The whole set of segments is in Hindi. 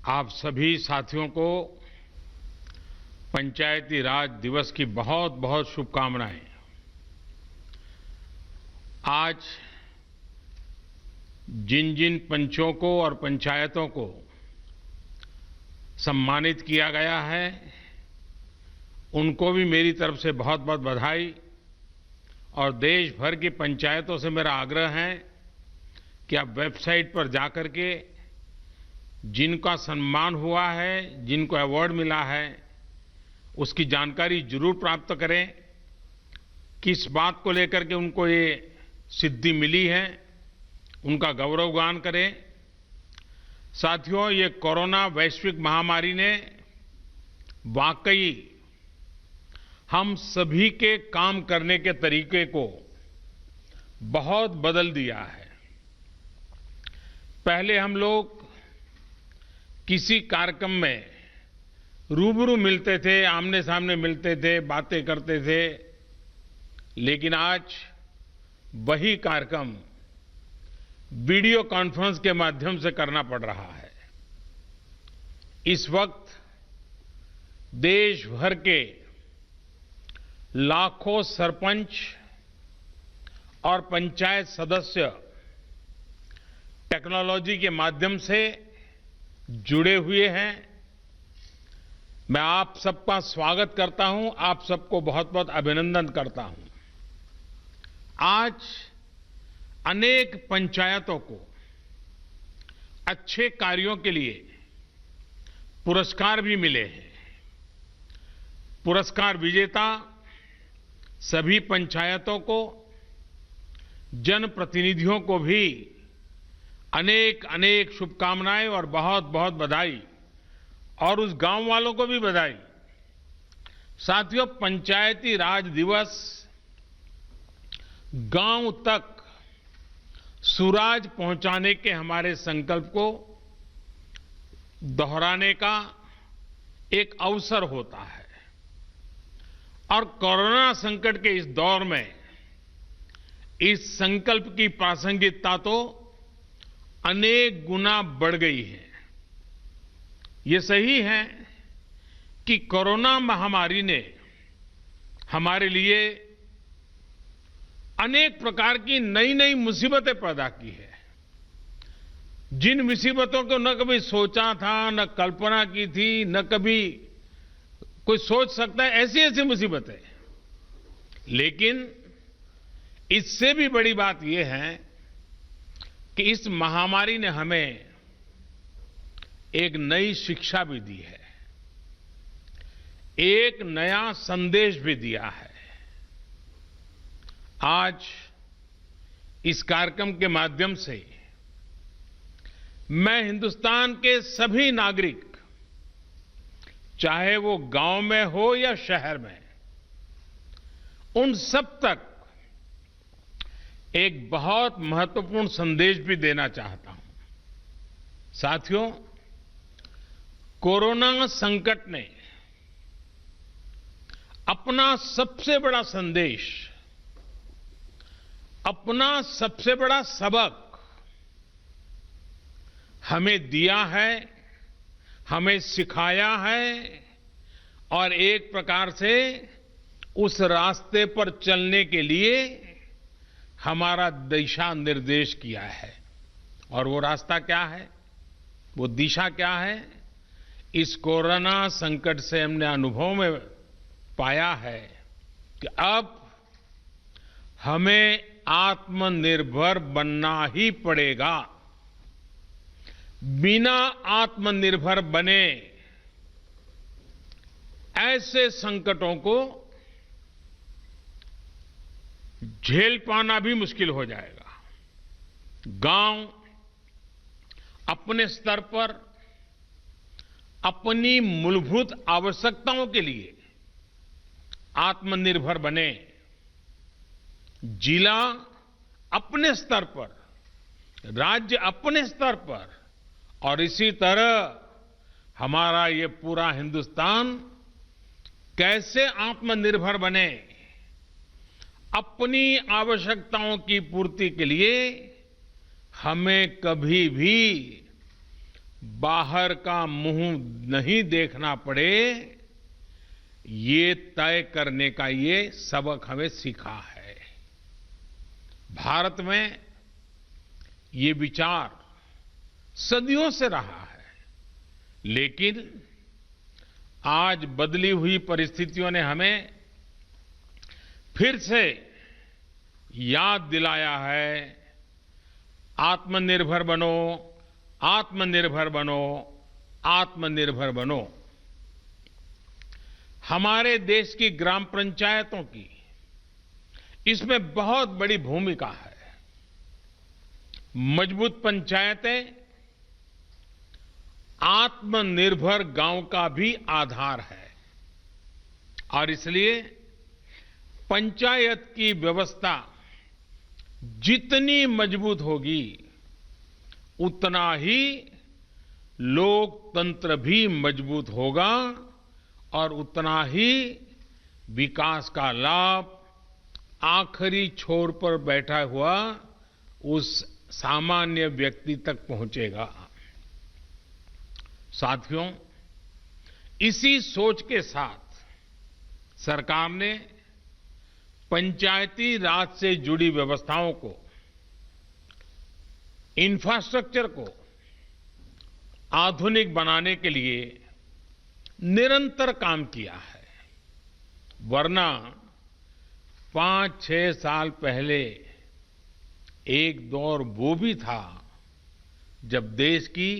आप सभी साथियों को पंचायती राज दिवस की बहुत बहुत शुभकामनाएं। आज जिन जिन पंचों को और पंचायतों को सम्मानित किया गया है, उनको भी मेरी तरफ से बहुत बहुत बधाई। और देश भर की पंचायतों से मेरा आग्रह है कि आप वेबसाइट पर जाकर के जिनका सम्मान हुआ है, जिनको अवार्ड मिला है, उसकी जानकारी जरूर प्राप्त करें। किस बात को लेकर के उनको ये सिद्धि मिली है, उनका गौरवगान करें। साथियों, ये कोरोना वैश्विक महामारी ने वाकई हम सभी के काम करने के तरीके को बहुत बदल दिया है। पहले हम लोग किसी कार्यक्रम में रूबरू मिलते थे, आमने सामने मिलते थे, बातें करते थे, लेकिन आज वही कार्यक्रम वीडियो कॉन्फ्रेंस के माध्यम से करना पड़ रहा है। इस वक्त देश भर के लाखों सरपंच और पंचायत सदस्य टेक्नोलॉजी के माध्यम से जुड़े हुए हैं। मैं आप सबका स्वागत करता हूं, आप सबको बहुत बहुत अभिनंदन करता हूं। आज अनेक पंचायतों को अच्छे कार्यों के लिए पुरस्कार भी मिले हैं। पुरस्कार विजेता सभी पंचायतों को, जनप्रतिनिधियों को भी अनेक अनेक शुभकामनाएं और बहुत बहुत बधाई, और उस गांव वालों को भी बधाई। साथियों, पंचायती राज दिवस गांव तक सुराज पहुंचाने के हमारे संकल्प को दोहराने का एक अवसर होता है। और कोरोना संकट के इस दौर में इस संकल्प की प्रासंगिकता तो अनेक गुना बढ़ गई है। ये सही है कि कोरोना महामारी ने हमारे लिए अनेक प्रकार की नई नई मुसीबतें पैदा की है। जिन मुसीबतों को न कभी सोचा था, न कल्पना की थी, न कभी कोई सोच सकता है, ऐसी ऐसी मुसीबतें। लेकिन इससे भी बड़ी बात यह है कि इस महामारी ने हमें एक नई शिक्षा भी दी है, एक नया संदेश भी दिया है। आज इस कार्यक्रम के माध्यम से मैं हिंदुस्तान के सभी नागरिक, चाहे वो गांव में हो या शहर में, उन सब तक एक बहुत महत्वपूर्ण संदेश भी देना चाहता हूं। साथियों, कोरोना संकट ने अपना सबसे बड़ा संदेश, अपना सबसे बड़ा सबक हमें दिया है, हमें सिखाया है, और एक प्रकार से उस रास्ते पर चलने के लिए हमारा दिशा निर्देश किया है। और वो रास्ता क्या है, वो दिशा क्या है? इस कोरोना संकट से हमने अनुभव में पाया है कि अब हमें आत्मनिर्भर बनना ही पड़ेगा। बिना आत्मनिर्भर बने ऐसे संकटों को झेल पाना भी मुश्किल हो जाएगा। गांव अपने स्तर पर अपनी मूलभूत आवश्यकताओं के लिए आत्मनिर्भर बने, जिला अपने स्तर पर, राज्य अपने स्तर पर, और इसी तरह हमारा ये पूरा हिंदुस्तान कैसे आत्मनिर्भर बने, अपनी आवश्यकताओं की पूर्ति के लिए हमें कभी भी बाहर का मुंह नहीं देखना पड़े, ये तय करने का ये सबक हमें सीखा है। भारत में ये विचार सदियों से रहा है, लेकिन आज बदली हुई परिस्थितियों ने हमें फिर से याद दिलाया है, आत्मनिर्भर बनो, आत्मनिर्भर बनो, आत्मनिर्भर बनो। हमारे देश की ग्राम पंचायतों की इसमें बहुत बड़ी भूमिका है। मजबूत पंचायतें आत्मनिर्भर गांव का भी आधार है और इसलिए पंचायत की व्यवस्था जितनी मजबूत होगी, उतना ही लोकतंत्र भी मजबूत होगा और उतना ही विकास का लाभ आखिरी छोर पर बैठा हुआ उस सामान्य व्यक्ति तक पहुंचेगा। साथियों, इसी सोच के साथ सरकार ने पंचायती राज से जुड़ी व्यवस्थाओं को, इंफ्रास्ट्रक्चर को आधुनिक बनाने के लिए निरंतर काम किया है। वरना 5-6 साल पहले एक दौर वो भी था जब देश की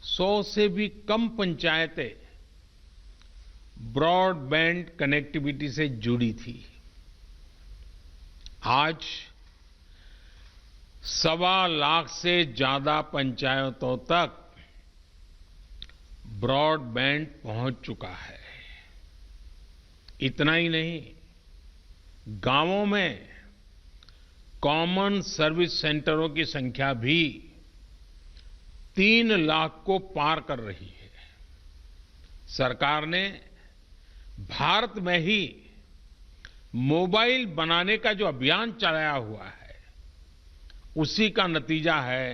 100 से भी कम पंचायतें ब्रॉडबैंड कनेक्टिविटी से जुड़ी थी। आज 1.25 लाख से ज्यादा पंचायतों तक ब्रॉडबैंड पहुंच चुका है। इतना ही नहीं, गांवों में कॉमन सर्विस सेंटरों की संख्या भी 3 लाख को पार कर रही है। सरकार ने भारत में ही मोबाइल बनाने का जो अभियान चलाया हुआ है, उसी का नतीजा है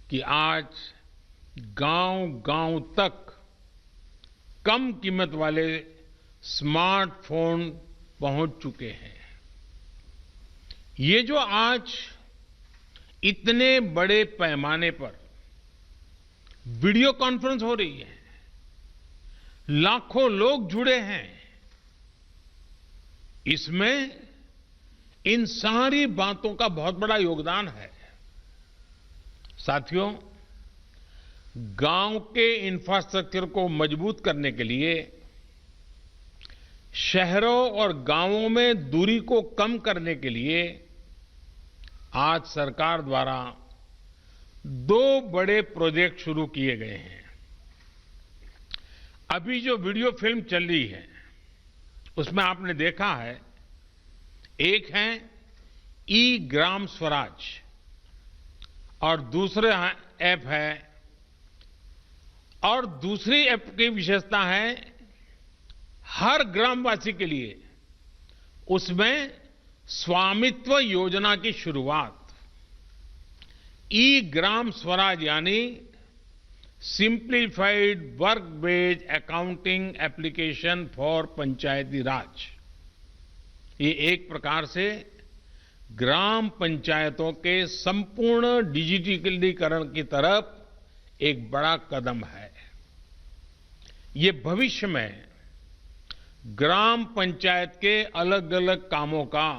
कि आज गांव-गांव तक कम कीमत वाले स्मार्टफोन पहुंच चुके हैं। ये जो आज इतने बड़े पैमाने पर वीडियो कॉन्फ्रेंस हो रही है, लाखों लोग जुड़े हैं, इसमें इन सारी बातों का बहुत बड़ा योगदान है। साथियों, गांव के इंफ्रास्ट्रक्चर को मजबूत करने के लिए शहरों और गांवों में दूरी को कम करने के लिए आज सरकार द्वारा 2 बड़े प्रोजेक्ट शुरू किए गए हैं। अभी जो वीडियो फिल्म चल रही है, उसमें आपने देखा है, एक है ई ग्राम स्वराज और दूसरा ऐप है, और दूसरी ऐप की विशेषता है हर ग्रामवासी के लिए उसमें स्वामित्व योजना की शुरुआत। ई ग्राम स्वराज यानी simplified work based accounting application for Panchayati Raj. ये एक प्रकार से ग्राम पंचायतों के संपूर्ण डिजिटलीकरण की तरफ एक बड़ा कदम है। ये भविष्य में ग्राम पंचायत के अलग अलग कामों का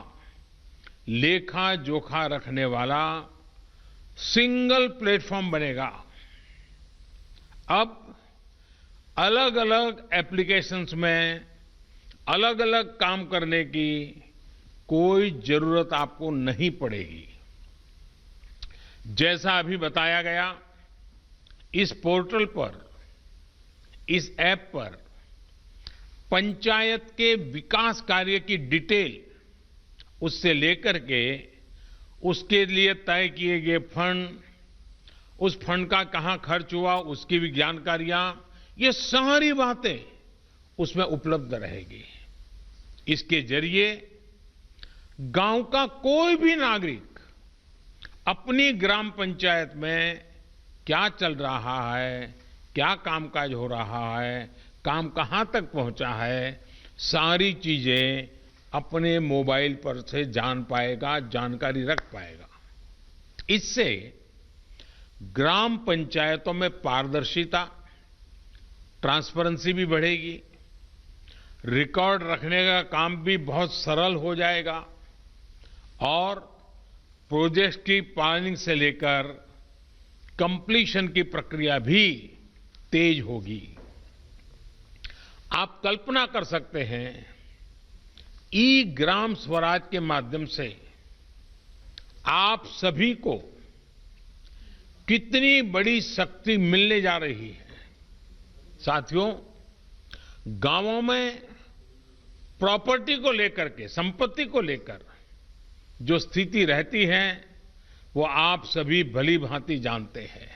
लेखा जोखा रखने वाला सिंगल प्लेटफॉर्म बनेगा। अब अलग अलग एप्लीकेशंस में अलग अलग काम करने की कोई जरूरत आपको नहीं पड़ेगी। जैसा अभी बताया गया, इस पोर्टल पर, इस ऐप पर पंचायत के विकास कार्य की डिटेल, उससे लेकर के उसके लिए तय किए गए फंड, उस फंड का कहां खर्च हुआ, उसकी भी जानकारियां, ये सारी बातें उसमें उपलब्ध रहेगी। इसके जरिए गांव का कोई भी नागरिक अपनी ग्राम पंचायत में क्या चल रहा है, क्या कामकाज हो रहा है, काम कहां तक पहुंचा है, सारी चीजें अपने मोबाइल पर से जान पाएगा, जानकारी रख पाएगा। इससे ग्राम पंचायतों में पारदर्शिता, ट्रांसपेरेंसी भी बढ़ेगी, रिकॉर्ड रखने का काम भी बहुत सरल हो जाएगा और प्रोजेक्ट की प्लानिंग से लेकर कंप्लीशन की प्रक्रिया भी तेज होगी। आप कल्पना कर सकते हैं, ई ग्राम स्वराज के माध्यम से आप सभी को कितनी बड़ी शक्ति मिलने जा रही है। साथियों, गांवों में प्रॉपर्टी को लेकर के, संपत्ति को लेकर जो स्थिति रहती है वो आप सभी भली भांति जानते हैं।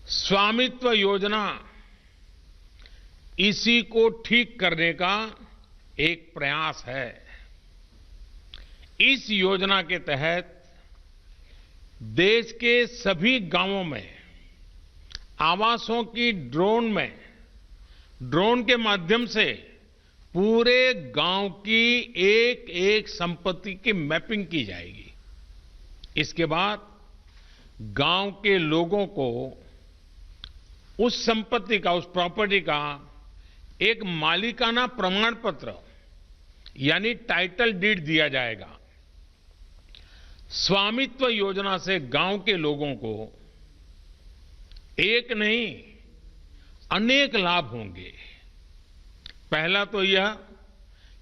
स्वामित्व योजना इसी को ठीक करने का एक प्रयास है। इस योजना के तहत देश के सभी गांवों में आवासों की ड्रोन के माध्यम से पूरे गांव की एक एक संपत्ति की मैपिंग की जाएगी। इसके बाद गांव के लोगों को उस संपत्ति का, उस प्रॉपर्टी का एक मालिकाना प्रमाण पत्र यानी टाइटल डीड दिया जाएगा। स्वामित्व योजना से गांव के लोगों को एक नहीं अनेक लाभ होंगे। पहला तो यह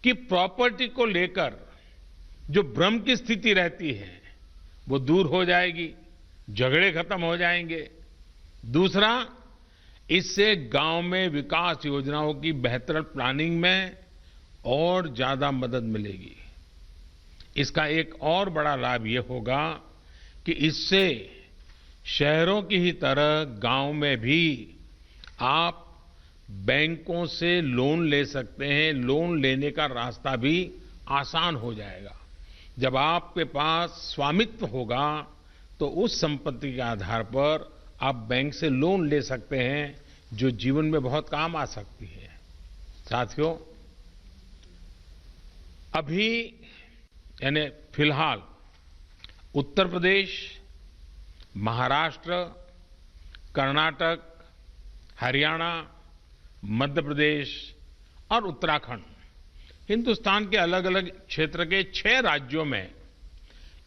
कि प्रॉपर्टी को लेकर जो भ्रम की स्थिति रहती है वो दूर हो जाएगी, झगड़े खत्म हो जाएंगे। दूसरा, इससे गांव में विकास योजनाओं की बेहतर प्लानिंग में और ज्यादा मदद मिलेगी। इसका एक और बड़ा लाभ यह होगा कि इससे शहरों की ही तरह गांव में भी आप बैंकों से लोन ले सकते हैं। लोन लेने का रास्ता भी आसान हो जाएगा। जब आपके पास स्वामित्व होगा तो उस संपत्ति के आधार पर आप बैंक से लोन ले सकते हैं, जो जीवन में बहुत काम आ सकती है। साथियों, अभी यानी फिलहाल उत्तर प्रदेश, महाराष्ट्र, कर्नाटक, हरियाणा, मध्य प्रदेश और उत्तराखंड, हिंदुस्तान के अलग अलग क्षेत्र के 6 राज्यों में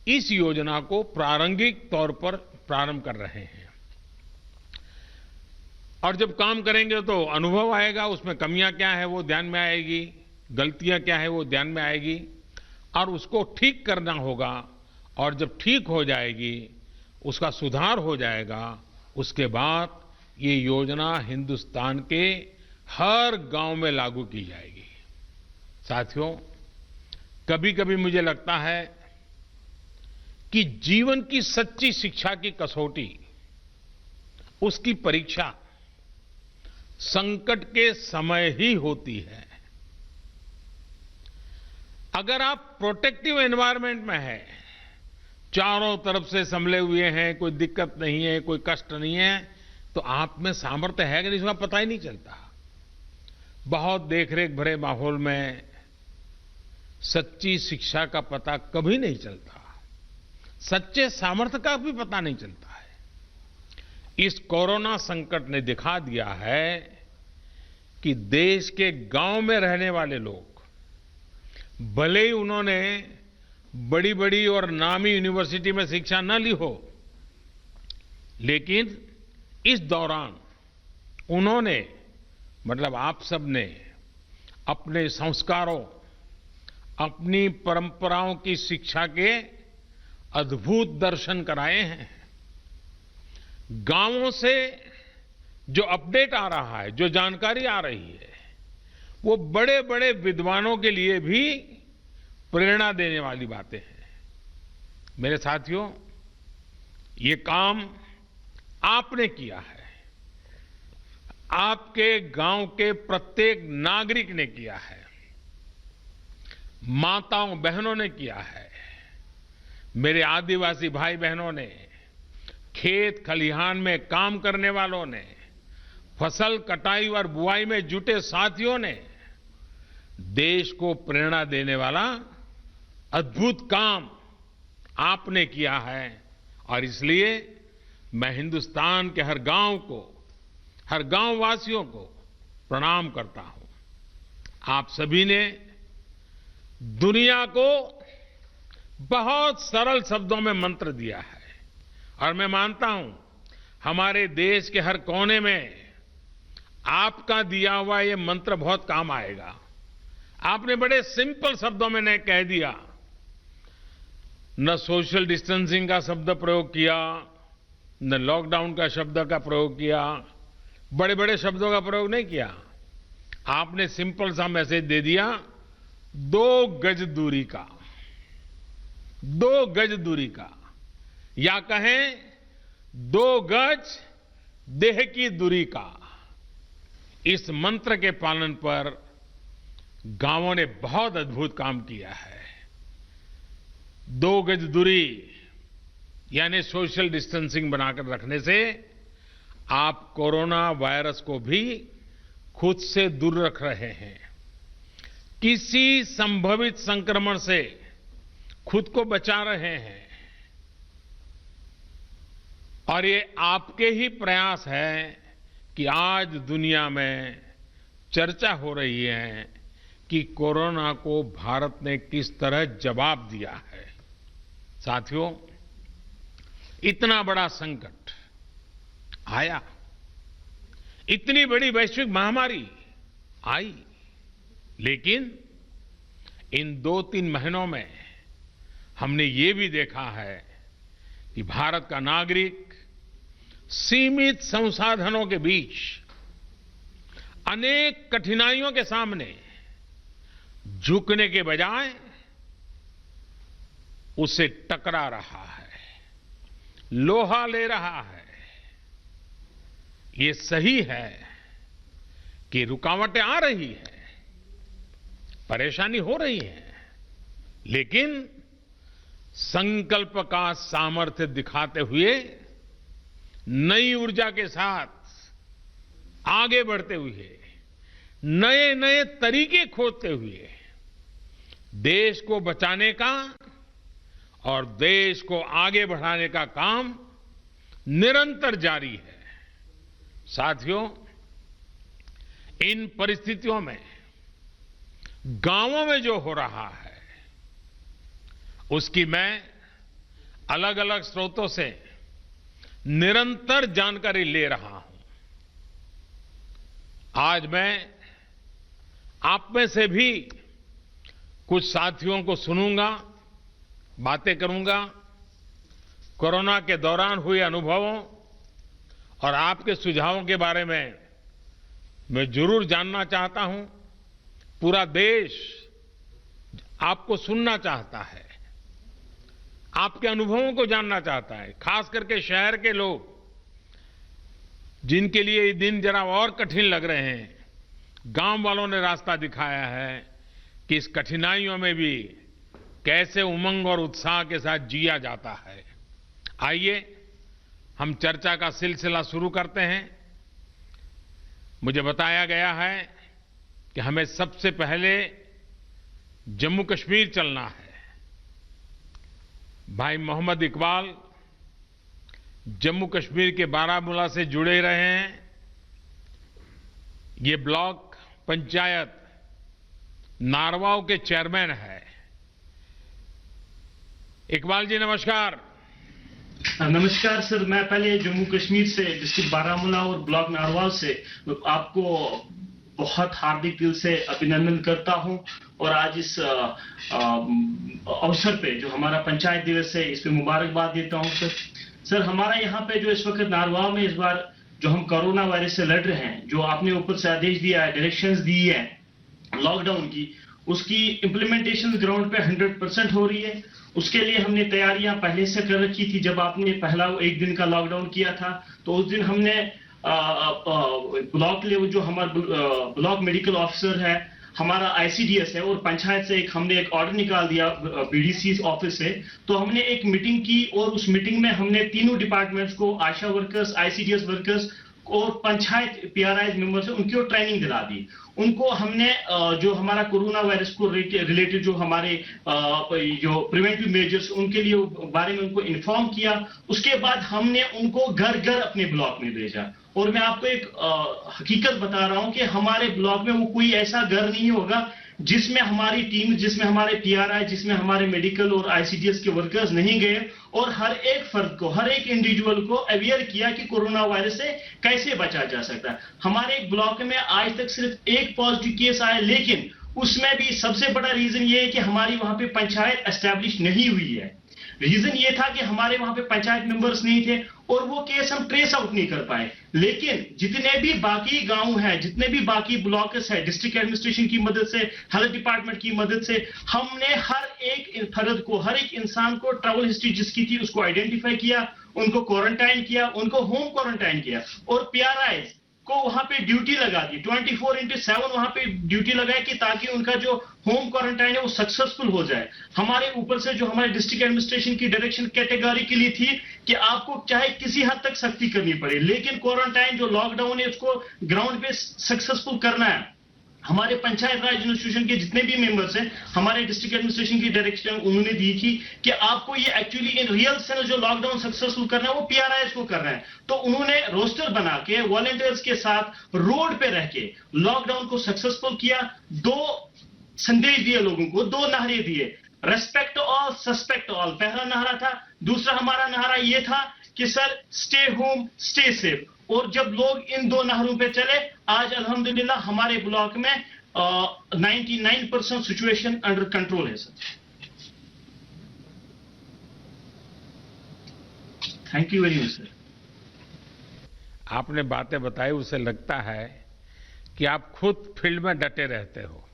इस योजना को प्रारंभिक तौर पर प्रारंभ कर रहे हैं। और जब काम करेंगे तो अनुभव आएगा, उसमें कमियां क्या है वो ध्यान में आएगी, गलतियां क्या है वो ध्यान में आएगी और उसको ठीक करना होगा। और जब ठीक हो जाएगी, उसका सुधार हो जाएगा, उसके बाद ये योजना हिंदुस्तान के हर गांव में लागू की जाएगी। साथियों, कभी कभी मुझे लगता है कि जीवन की सच्ची शिक्षा की कसौटी, उसकी परीक्षा संकट के समय ही होती है। अगर आप प्रोटेक्टिव एनवायरनमेंट में हैं, चारों तरफ से संभले हुए हैं, कोई दिक्कत नहीं है, कोई कष्ट नहीं है, तो आप में सामर्थ्य है कि नहीं इसका पता ही नहीं चलता। बहुत देखरेख भरे माहौल में सच्ची शिक्षा का पता कभी नहीं चलता, सच्चे सामर्थ्य का भी पता नहीं चलता है। इस कोरोना संकट ने दिखा दिया है कि देश के गांव में रहने वाले लोग, भले ही उन्होंने बड़ी बड़ी और नामी यूनिवर्सिटी में शिक्षा न ली हो, लेकिन इस दौरान उन्होंने, मतलब आप सब ने अपने संस्कारों, अपनी परंपराओं की शिक्षा के अद्भुत दर्शन कराए हैं। गांवों से जो अपडेट आ रहा है, जो जानकारी आ रही है, वो बड़े बड़े विद्वानों के लिए भी प्रेरणा देने वाली बातें हैं। मेरे साथियों, ये काम आपने किया है, आपके गांव के प्रत्येक नागरिक ने किया है, माताओं बहनों ने किया है, मेरे आदिवासी भाई बहनों ने, खेत खलिहान में काम करने वालों ने, फसल कटाई और बुआई में जुटे साथियों ने देश को प्रेरणा देने वाला अद्भुत काम आपने किया है। और इसलिए मैं हिंदुस्तान के हर गांव को, हर गांव वासियों को प्रणाम करता हूं। आप सभी ने दुनिया को बहुत सरल शब्दों में मंत्र दिया है और मैं मानता हूं हमारे देश के हर कोने में आपका दिया हुआ ये मंत्र बहुत काम आएगा। आपने बड़े सिंपल शब्दों में ने कह दिया, न सोशल डिस्टेंसिंग का शब्द प्रयोग किया, न लॉकडाउन का शब्द का प्रयोग किया, बड़े बड़े शब्दों का प्रयोग नहीं किया। आपने सिंपल सा मैसेज दे दिया, 2 गज दूरी का, 2 गज दूरी का, या कहें 2 गज देह की दूरी का। इस मंत्र के पालन पर गांवों ने बहुत अद्भुत काम किया है। 2 गज दूरी यानी सोशल डिस्टेंसिंग बनाकर रखने से आप कोरोना वायरस को भी खुद से दूर रख रहे हैं। किसी संभावित संक्रमण से खुद को बचा रहे हैं। और ये आपके ही प्रयास है कि आज दुनिया में चर्चा हो रही है कि कोरोना को भारत ने किस तरह जवाब दिया है। साथियों, इतना बड़ा संकट आया, इतनी बड़ी वैश्विक महामारी आई, लेकिन इन 2-3 महीनों में हमने ये भी देखा है कि भारत का नागरिक सीमित संसाधनों के बीच अनेक कठिनाइयों के सामने झुकने के बजाय उससे टकरा रहा है, लोहा ले रहा है। ये सही है कि रुकावटें आ रही है, परेशानी हो रही है, लेकिन संकल्प का सामर्थ्य दिखाते हुए नई ऊर्जा के साथ आगे बढ़ते हुए, नए नए तरीके खोजते हुए देश को बचाने का और देश को आगे बढ़ाने का काम निरंतर जारी है। साथियों, इन परिस्थितियों में गांवों में जो हो रहा है उसकी मैं अलग अलग स्रोतों से निरंतर जानकारी ले रहा हूं। आज मैं आप में से भी कुछ साथियों को सुनूंगा, बातें करूंगा, कोरोना के दौरान हुए अनुभवों और आपके सुझावों के बारे में मैं जरूर जानना चाहता हूं। पूरा देश आपको सुनना चाहता है, आपके अनुभवों को जानना चाहता है, खास करके शहर के लोग जिनके लिए ये दिन जरा और कठिन लग रहे हैं। गांव वालों ने रास्ता दिखाया है कि इस कठिनाइयों में भी कैसे उमंग और उत्साह के साथ जिया जाता है। आइए हम चर्चा का सिलसिला शुरू करते हैं। मुझे बताया गया है कि हमें सबसे पहले जम्मू कश्मीर चलना है। भाई मोहम्मद इकबाल जम्मू कश्मीर के बारामूला से जुड़े रहे हैं। ये ब्लॉक पंचायत नारवाव के चेयरमैन है। इकबाल जी नमस्कार। नमस्कार सर, मैं पहले जम्मू कश्मीर से डिस्ट्रिक्ट बारामूला और ब्लॉक नारवाल से आपको बहुत हार्दिक दिल से अभिनंदन करता हूं। और आज इस अवसर पे जो हमारा पंचायत दिवस है, इस पे मुबारकबाद देता हूं सर। हमारा यहाँ पे जो इस वक्त नारवाल में इस बार जो हम कोरोना वायरस से लड़ रहे हैं, जो आपने ऊपर से आदेश दिया है, डायरेक्शंस दी है लॉकडाउन की, उसकी इम्प्लीमेंटेशन ग्राउंड पे 100% हो रही है। उसके लिए हमने तैयारियां पहले से कर रखी थी। जब आपने पहला 1 दिन का लॉकडाउन किया था तो उस दिन हमने ब्लॉक लेवल जो हमारा ब्लॉक मेडिकल ऑफिसर है, हमारा आईसीडीएस है और पंचायत से हमने एक ऑर्डर निकाल दिया बीडीसी ऑफिस से। तो हमने एक मीटिंग की और उस मीटिंग में हमने तीनों डिपार्टमेंट्स को, आशा वर्कर्स, आईसीडीएस वर्कर्स और पंचायत पीआरआई मेंबर्स है, उनको ट्रेनिंग दिला दी। उनको हमने जो हमारा कोरोना वायरस को रिलेटेड जो हमारे जो प्रिवेंटिव मेजर्स उनके लिए बारे में उनको इन्फॉर्म किया। उसके बाद हमने उनको घर घर अपने ब्लॉक में भेजा। और मैं आपको एक हकीकत बता रहा हूं कि हमारे ब्लॉक में वो कोई ऐसा घर नहीं होगा जिसमें हमारी टीम, जिसमें हमारे पीआरआई, जिसमें हमारे मेडिकल और आईसीडीएस के वर्कर्स नहीं गए और हर एक फर्द को, हर एक इंडिविजुअल को अवेयर किया कि कोरोना वायरस से कैसे बचा जा सकता है। हमारे ब्लॉक में आज तक सिर्फ एक पॉजिटिव केस आया, लेकिन उसमें भी सबसे बड़ा रीजन ये है कि हमारी वहां पे पंचायत एस्टैब्लिश नहीं हुई है। रीजन ये था कि हमारे वहां पे पंचायत मेंबर्स नहीं थे और वो केस हम ट्रेस आउट नहीं कर पाए। लेकिन जितने भी बाकी गांव हैं, जितने भी बाकी ब्लॉक्स है, डिस्ट्रिक्ट एडमिनिस्ट्रेशन की मदद से, हेल्थ डिपार्टमेंट की मदद से हमने हर एक फर्द को, हर एक इंसान को ट्रैवल हिस्ट्री जिसकी थी उसको आइडेंटिफाई किया, उनको क्वारंटाइन किया, उनको होम क्वारंटाइन किया और पीआरआई को वहां पे ड्यूटी लगा दी, 24/7 वहां पे ड्यूटी लगाई कि ताकि उनका जो होम क्वारंटाइन है वो सक्सेसफुल हो जाए। हमारे ऊपर से जो हमारे डिस्ट्रिक्ट एडमिनिस्ट्रेशन की डायरेक्शन कैटेगरिकली थी कि आपको चाहे किसी हद तक सख्ती करनी पड़े, लेकिन क्वारंटाइन जो लॉकडाउन है उसको ग्राउंड पे सक्सेसफुल करना है। हमारे पंचायत राज इंस्टीट्यूशन के जितने भी मेंबर्स हैं, हमारे डिस्ट्रिक्ट एडमिनिस्ट्रेशन की डायरेक्शन उन्होंने दी थी कि आपको ये एक्चुअली इन रियल सेंस जो लॉकडाउन सक्सेसफुल करना है वो पीआरआईएस को करना है। तो उन्होंने रोस्टर बना के वॉलंटियर्स के साथ रोड पे रह के लॉकडाउन को सक्सेसफुल किया। 2 संदेश दिए लोगों को, 2 नारे दिए, रेस्पेक्ट ऑल, सस्पेक्ट ऑल, पहला नारा था। दूसरा हमारा नारा ये था कि sir stay home stay safe. और जब लोग इन 2 नारों पे चले, आज अल्हम्दुलिल्लाह हमारे ब्लॉक में 99% सिचुएशन अंडर कंट्रोल है sir. Thank you very much sir. आपने बातें बताई, उससे लगता है कि आप खुद फील्ड में डटे रहते हो,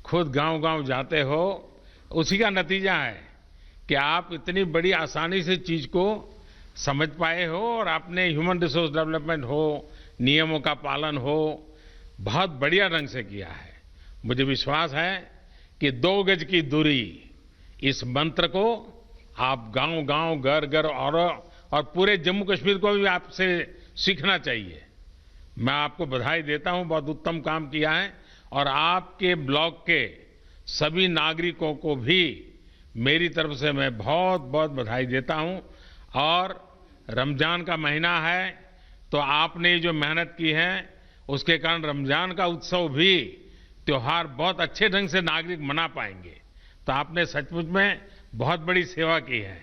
खुद गांव-गांव जाते हो। उसी का नतीजा है कि आप इतनी बड़ी आसानी से चीज को समझ पाए हो और आपने ह्यूमन रिसोर्स डेवलपमेंट हो, नियमों का पालन हो, बहुत बढ़िया ढंग से किया है। मुझे विश्वास है कि 2 गज की दूरी, इस मंत्र को आप गांव-गांव, घर-घर और पूरे जम्मू कश्मीर को भी आपसे सीखना चाहिए। मैं आपको बधाई देता हूं, बहुत उत्तम काम किया है। और आपके ब्लॉक के सभी नागरिकों को भी मेरी तरफ से मैं बहुत बहुत बधाई देता हूं। और रमजान का महीना है, तो आपने जो मेहनत की है उसके कारण रमजान का उत्सव भी, त्योहार बहुत अच्छे ढंग से नागरिक मना पाएंगे। तो आपने सचमुच में बहुत बड़ी सेवा की है।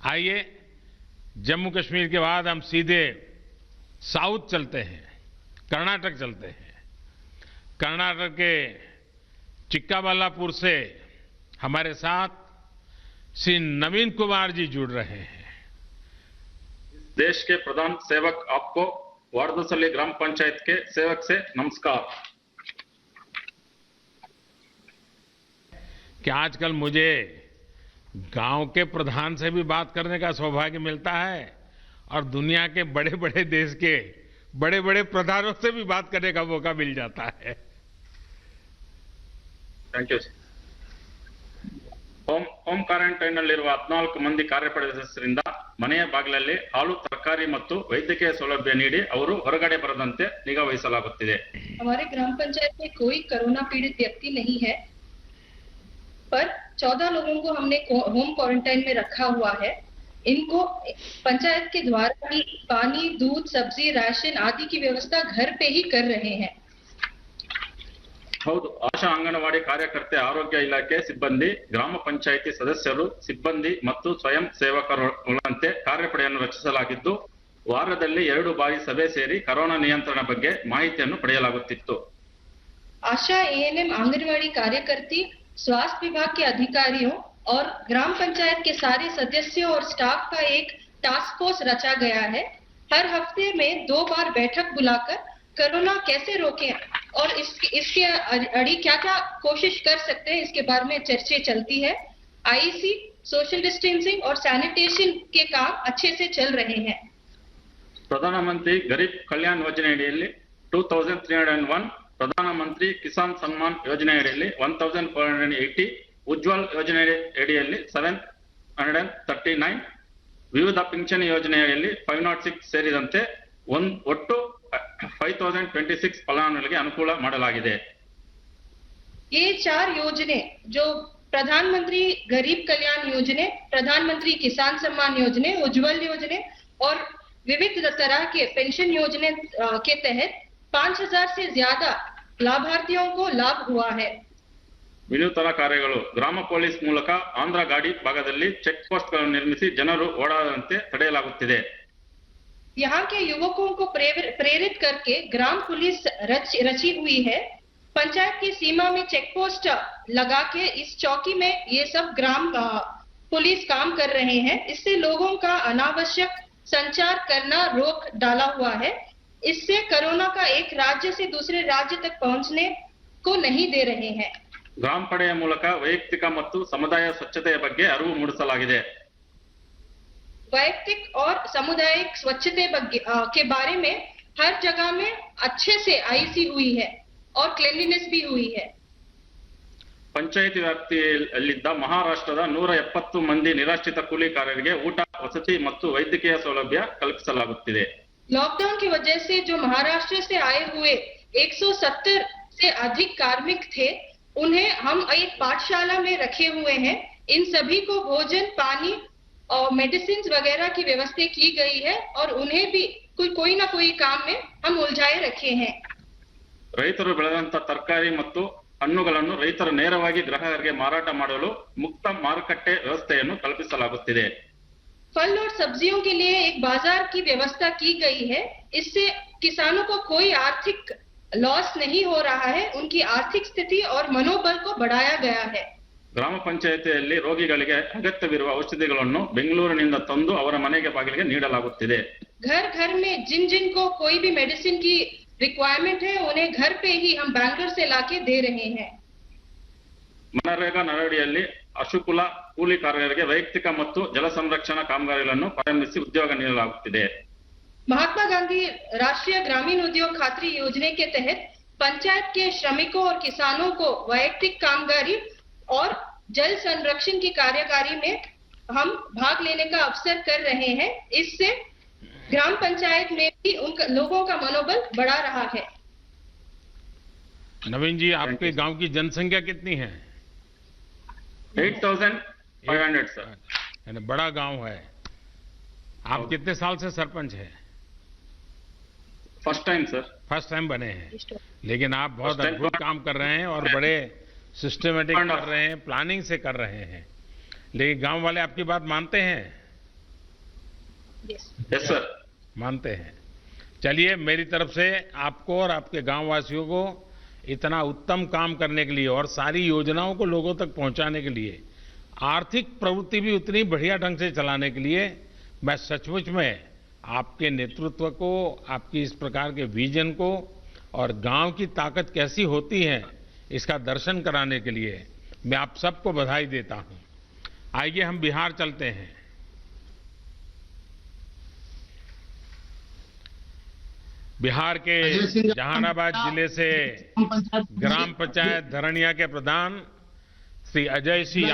आइए, जम्मू कश्मीर के बाद हम सीधे साउथ चलते हैं, कर्नाटक चलते हैं। कर्नाटक के चिक्काबल्लापुर से हमारे साथ श्री नवीन कुमार जी जुड़ रहे हैं। देश के प्रधान सेवक आपको वारदसल्ली ग्राम पंचायत के सेवक से नमस्कार। कि आजकल मुझे गांव के प्रधान से भी बात करने का सौभाग्य मिलता है और दुनिया के बड़े बड़े देश के बड़े बड़े प्रधानों से भी बात करने का मौका मिल जाता है। Thank you. ಹೋಮ್ ಕ್ವಾರಂಟೈನ್ ನಲ್ಲಿರುವ 14 ಮಂದಿ ಕಾರ್ಯಪಡೆ ಸದಸ್ಯರಿಂದ ಮನೆಯ ಬಾಗಿಲಲ್ಲಿ ಹಾಲು, ತರಕಾರಿ ಮತ್ತು ವೈದ್ಯಕೀಯ ಸೌಲಭ್ಯ ನೀಡಿ ಅವರು ಹೊರಗಡೆ ಬರದಂತೆ ನಿಗಾ ವಹಿಸಲಾಗುತ್ತಿದೆ। हमारे ग्राम पंचायत में कोई कोरोना पीड़ित व्यक्ति नहीं है, पर 14 लोगों को हमने होम क्वारंटाइन में रखा हुआ है। इनको पंचायत के द्वारा ही पानी, दूध, सब्जी, राशन आदि की व्यवस्था घर पे ही कर रहे हैं। ಹೌದು, ಆಶಾ ಅಂಗನವಾಡಿ ಕಾರ್ಯಕರ್ತೆ, ಆರೋಗ್ಯ ಇಲಾಖೆ ಸಿಬ್ಬಂದಿ, ಗ್ರಾಮ ಪಂಚಾಯಿತಿ ಸದಸ್ಯರು, ಸಿಬ್ಬಂದಿ ಮತ್ತು ಸ್ವಯಂ ಸೇವಕರುಗಳಂತೆ ಕಾರ್ಯಪಡೆಯನ್ನು ರಚಿಸಲಾಗಿದ್ದು, ವಾರದಲ್ಲಿ 2 ಬಾರಿ ಸಭೆ ಸೇರಿ ಕೊರೋನಾ ನಿಯಂತ್ರಣ ಬಗ್ಗೆ ಮಾಹಿತಿಯನ್ನು ಪಡೆಯಲಾಗುತ್ತಿತ್ತು। आशा एएनएम आंगनवाड़ी कार्यकर्ती, स्वास्थ्य विभाग के अधिकारियों और ग्राम पंचायत के सारे सदस्यों और स्टाफ का एक टास्क फोर्स रचा गया है। हर हफ्ते में 2 बार बैठक बुलाकर कोरोना कैसे रोकें और इसके अड़ी क्या क्या कोशिश कर सकते हैं इसके बारे में चर्चा चलती है। आईसी, सोशल डिस्टेंसिंग और सैनिटेशन के काम अच्छे से चल रहे हैं। ಪ್ರಧಾನಮಂತ್ರಿ ಗರೀಬ್ ಕಲ್ಯಾಣ್ ಯೋಜನೆಯಡಿಯಲ್ಲಿ 2301 ಪ್ರಧಾನಮಂತ್ರಿ ಕಿಸಾನ್ ಸನ್ಮಾನ್ ಯೋಜನೆ ಅಡಿಯಲ್ಲಿ 1480, ಉಜ್ವಲ್ ಯೋಜನೆ ಅಡಿಯಲ್ಲಿ 739, ವಿವಿಧ ಪಿಂಚಣಿ ಯೋಜನೆಯಲ್ಲಿ 506 ಸೇರಿದಂತೆ ಒಟ್ಟು 5026 ಫಲಾನುಭವಿಗಳಿಗೆ ಅನುಕೂಲ ಮಾಡಲಾಗಿದೆ. ये 4 योजने जो प्रधानमंत्री गरीब कल्याण योजने, प्रधानमंत्री किसान सम्मान योजने, उज्जवल योजने और विविध तरह के पेंशन योजने के तहत 5000 से ज्यादा लाभार्थियों को लाभ हुआ है. ವಿನೂತನ ಕಾರ್ಯಗಳು ಗ್ರಾಮ ಪೊಲೀಸ್ ಮೂಲಕ ಆಂಧ್ರ ಗಾಡಿ ಭಾಗದಲ್ಲಿ ಚೆಕ್ ಪೋಸ್ಟ್ ಗಳನ್ನು ನಿರ್ಮಿಸಿ ಜನರು ಓಡಾಡದಂತೆ ತಡೆಯಲಾಗುತ್ತಿದೆ. यहाँ के युवकों को प्रेरित करके ग्राम पुलिस रची हुई है. पंचायत की सीमा में चेक पोस्ट लगा के इस चौकी में ये सब ग्राम पुलिस काम कर रहे हैं. इससे लोगों का अनावश्यक संचार करना रोक डाला हुआ है. इससे कोरोना का एक राज्य से दूसरे राज्य तक पहुंचने को नहीं दे रहे हैं. ಗ್ರಾಮ ಪಡೆಯ ಮೂಲಕ ವೈಯಕ್ತಿಕ ಮತ್ತು ಸಮುದಾಯ ಸ್ವಚ್ಛತೆಯ ಬಗ್ಗೆ ಅರಿವು ಮೂಡಿಸಲಾಗಿದೆ. वैयक्तिक और सामुदायिक स्वच्छता के बारे में हर जगह में अच्छे से आईसी हुई है और क्लीनलीनेस भी हुई है. ಪಂಚಾಯಿತಿ ವ್ಯಾಪ್ತಿಯಲ್ಲಿದ್ದ ಮಹಾರಾಷ್ಟ್ರದ 170 ಮಂದಿ ನಿರಾಶ್ರಿತ ಕೂಲಿಕಾರರಿಗೆ ಊಟ, ವಸತಿ ಮತ್ತು ವೈದ್ಯಕೀಯ ಸೌಲಭ್ಯ ಕಲ್ಪಿಸಲಾಗುತ್ತಿದೆ. लॉकडाउन की वजह से जो महाराष्ट्र से आए हुए 170 से अधिक कार्मिक थे, उन्हें हम एक पाठशाला में रखे हुए हैं. इन सभी को भोजन, पानी और मेडिसिन वगैरह की व्यवस्था की गई है और उन्हें भी कोई ना कोई काम में हम उलझाए रखे हैं. ರೈತರು ಬೆಳೆದಂತ ತರಕಾರಿ ಮತ್ತು ಹಣ್ಣುಗಳನ್ನು ರೈತರು ನೇರವಾಗಿ ಗ್ರಾಹಕರಿಗೆ ಮಾರಾಟ ಮಾಡಲು ಮುಕ್ತ ಮಾರುಕಟ್ಟೆ ವ್ಯವಸ್ಥೆಯನ್ನು ಕಲ್ಪಿಸಲಾಗುತ್ತಿದೆ. फल और सब्जियों के लिए एक बाजार की व्यवस्था की गई है. इससे किसानों को कोई आर्थिक लॉस नहीं हो रहा है. उनकी आर्थिक स्थिति और मनोबल को बढ़ाया गया है. ಗ್ರಾಮ ಪಂಚಾಯಿತಿಯಲ್ಲಿ ರೋಗಿಗಳಿಗೆ ಅಗತ್ಯವಿರುವ ಔಷಧಿಗಳನ್ನು ಬೆಂಗಳೂರಿನಿಂದ ತಂದು ಅವರ ಮನೆಗೆ ಬಾಗಿಲಿಗೆ ನೀಡಲಾಗುತ್ತಿದೆ. घर घर में जिन को कोई भी मेडिसिन की रिक्वायरमेंट है, उन्हें घर पे ही हम बैंगलोर से लाके दे रहे हैं. ಮನರೇಗಾ ನರಡಿಯಲ್ಲಿ ಅಶುಕುಲ ಕೂಲಿಕಾರರಿಗೆ ವೈಯಕ್ತಿಕ ಮತ್ತು ಜಲ ಸಂರಕ್ಷಣಾ ಕಾಮಗಾರಿಗಳನ್ನು ಪ್ರಾರಂಭಿಸಿ ಉದ್ಯೋಗ ನೀಡಲಾಗುತ್ತಿದೆ. महात्मा गांधी राष्ट्रीय ग्रामीण उद्योग खातरी योजना के तहत पंचायत के श्रमिकों और किसानों को वैयक्तिक कामगारी और जल संरक्षण की कार्यकारी में हम भाग लेने का अवसर कर रहे हैं. इससे ग्राम पंचायत में भी उन लोगों का मनोबल बढ़ा रहा है. नवीन जी, आपके गांव की जनसंख्या कितनी है? 8500 सर. यानी बड़ा गांव है. आप कितने साल से सरपंच है? First time sir. First time बने हैं, लेकिन आप बहुत अद्भुत काम कर रहे हैं और बड़े सिस्टमेटिक कर रहे हैं, प्लानिंग से कर रहे हैं. लेकिन गांव वाले आपकी बात मानते हैं? Yes sir. मानते हैं. चलिए, मेरी तरफ से आपको और आपके गांव वासियों को इतना उत्तम काम करने के लिए और सारी योजनाओं को लोगों तक पहुंचाने के लिए, आर्थिक प्रवृत्ति भी उतनी बढ़िया ढंग से चलाने के लिए मैं सचमुच में आपके नेतृत्व को, आपकी इस प्रकार के विजन को और गांव की ताकत कैसी होती है इसका दर्शन कराने के लिए मैं आप सबको बधाई देता हूं. आइए हम बिहार चलते हैं. बिहार के जहानाबाद जिले से ग्राम पंचायत धरनिया के प्रधान श्री अजय सिंह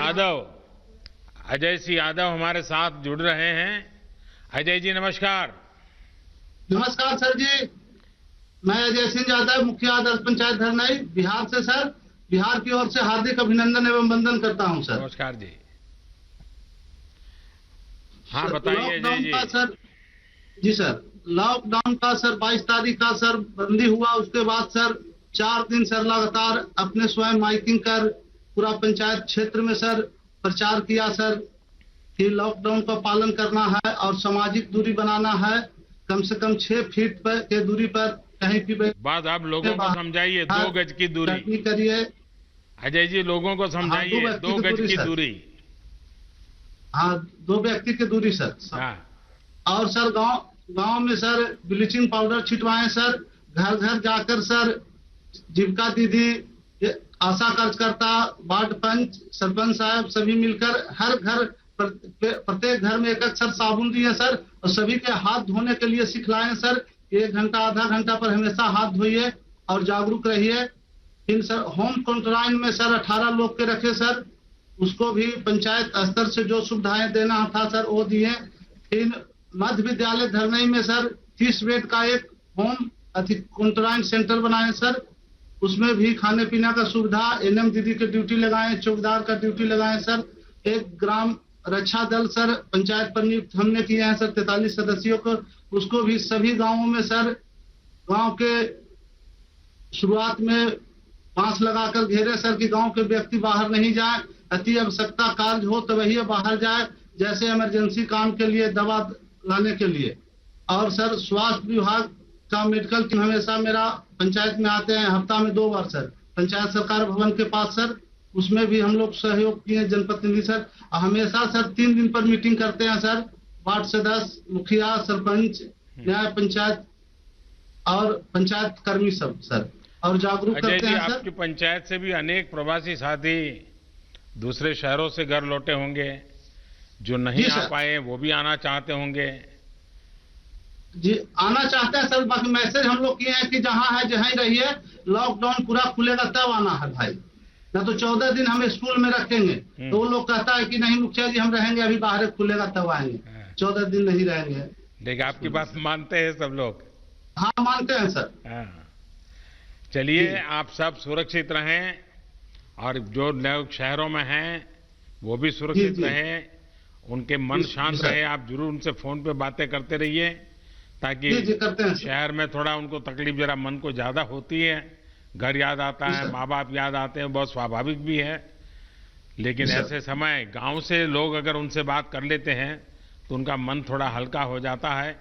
यादव हमारे साथ जुड़ रहे हैं. अजय जी नमस्कार. नमस्कार सर जी, मैं अजय सिंह यादव, मुखिया आदर्श पंचायत धरनाई, बिहार से सर. बिहार की ओर से हार्दिक अभिनंदन एवं वंदन करता हूं सर. नमस्कार जी. हाँ बताइए अजय जी. सर जी सर, लॉकडाउन का सर 22 तारीख का सर बंदी हुआ. उसके बाद सर 4 दिन सर लगातार अपने स्वयं माइकिंग कर पूरा पंचायत क्षेत्र में सर प्रचार किया सर कि लॉकडाउन का पालन करना है और सामाजिक दूरी बनाना है. कम से कम 6 फीट के दूरी पर कहीं भी बात आप लोगों को समझाइए. 2 गज की दूरी करिए. अजय जी लोगों को समझाइए. 2 गज की दूरी. हाँ, 2 व्यक्ति की दूरी सर. हाँ. और सर गांव में सर ब्लीचिंग पाउडर छिटवाएं सर. घर घर जाकर सर जीविका दीदी, आशा कार्यकर्ता, वार्ड पंच, सरपंच साहब सभी मिलकर हर घर प्रत्येक घर में एक सर साबुन दिए सर और सभी के हाथ धोने के लिए सिखलाएं सर. 1 घंटा आधा घंटा पर हमेशा हाथ धोइए और जागरूक रहिए। इन सर होम क्वारंटाइन में सर 18 लोग के रखे सर, उसको भी पंचायत स्तर से जो सुविधाएं देना था सर वो दिए। इन मध्य विद्यालय धरनई में सर 30 बेड का एक होम क्वारंटाइन सेंटर बनाए सर, उसमें भी खाने पीने का सुविधा, एनएम दीदी की ड्यूटी लगाए, चौकीदार का ड्यूटी लगाए सर। एक ग्राम रक्षा दल सर पंचायत पर नियुक्त हमने किए हैं सर 43 सदस्यों को, उसको भी सभी गांवों में सर गांव के शुरुआत में बांस लगाकर घेरे सर कि गांव के व्यक्ति बाहर नहीं जाए, अति आवश्यकता कार्य हो तो वही बाहर जाए, जैसे इमरजेंसी काम के लिए दवा लाने के लिए। और सर स्वास्थ्य विभाग का मेडिकल टीम हमेशा मेरा पंचायत में आते हैं, हफ्ता में 2 बार सर पंचायत सरकार भवन के पास सर, उसमें भी हम लोग सहयोग किए जनप्रतिनिधि सर। हमेशा सर 3 दिन पर मीटिंग करते हैं सर, वार्ड सदस्य, मुखिया, सरपंच, न्याय पंचायत और पंचायत कर्मी सब सर, और जागरूक करते हैं सर। आपकी पंचायत से भी अनेक प्रवासी साथी दूसरे शहरों से घर लौटे होंगे, जो नहीं आ पाए वो भी आना चाहते होंगे। जी आना चाहते हैं सर, बाकी मैसेज हम लोग किए हैं कि जहां है जहां रहिए, लॉकडाउन पूरा खुलेगा तब आना है भाई, ना तो 14 दिन हम स्कूल में रखेंगे। तो वो लोग कहता है कि नहीं मुखिया जी हम रहेंगे, अभी बाहर खुलेगा तब आएंगे, 14 दिन नहीं रहेंगे। लेकिन आपकी बात मानते हैं सब लोग? हाँ मानते हैं सर। चलिए आप सब सुरक्षित रहें, और जो लोग शहरों में हैं वो भी सुरक्षित रहें, उनके मन शांत रहे। आप जरूर उनसे फोन पे बातें करते रहिए, ताकि शहर में थोड़ा उनको तकलीफ जरा मन को ज्यादा होती है, घर याद आता है, माँ बाप याद आते हैं, बहुत स्वाभाविक भी है। लेकिन ऐसे समय गांव से लोग अगर उनसे बात कर लेते हैं तो उनका मन थोड़ा हल्का हो जाता है,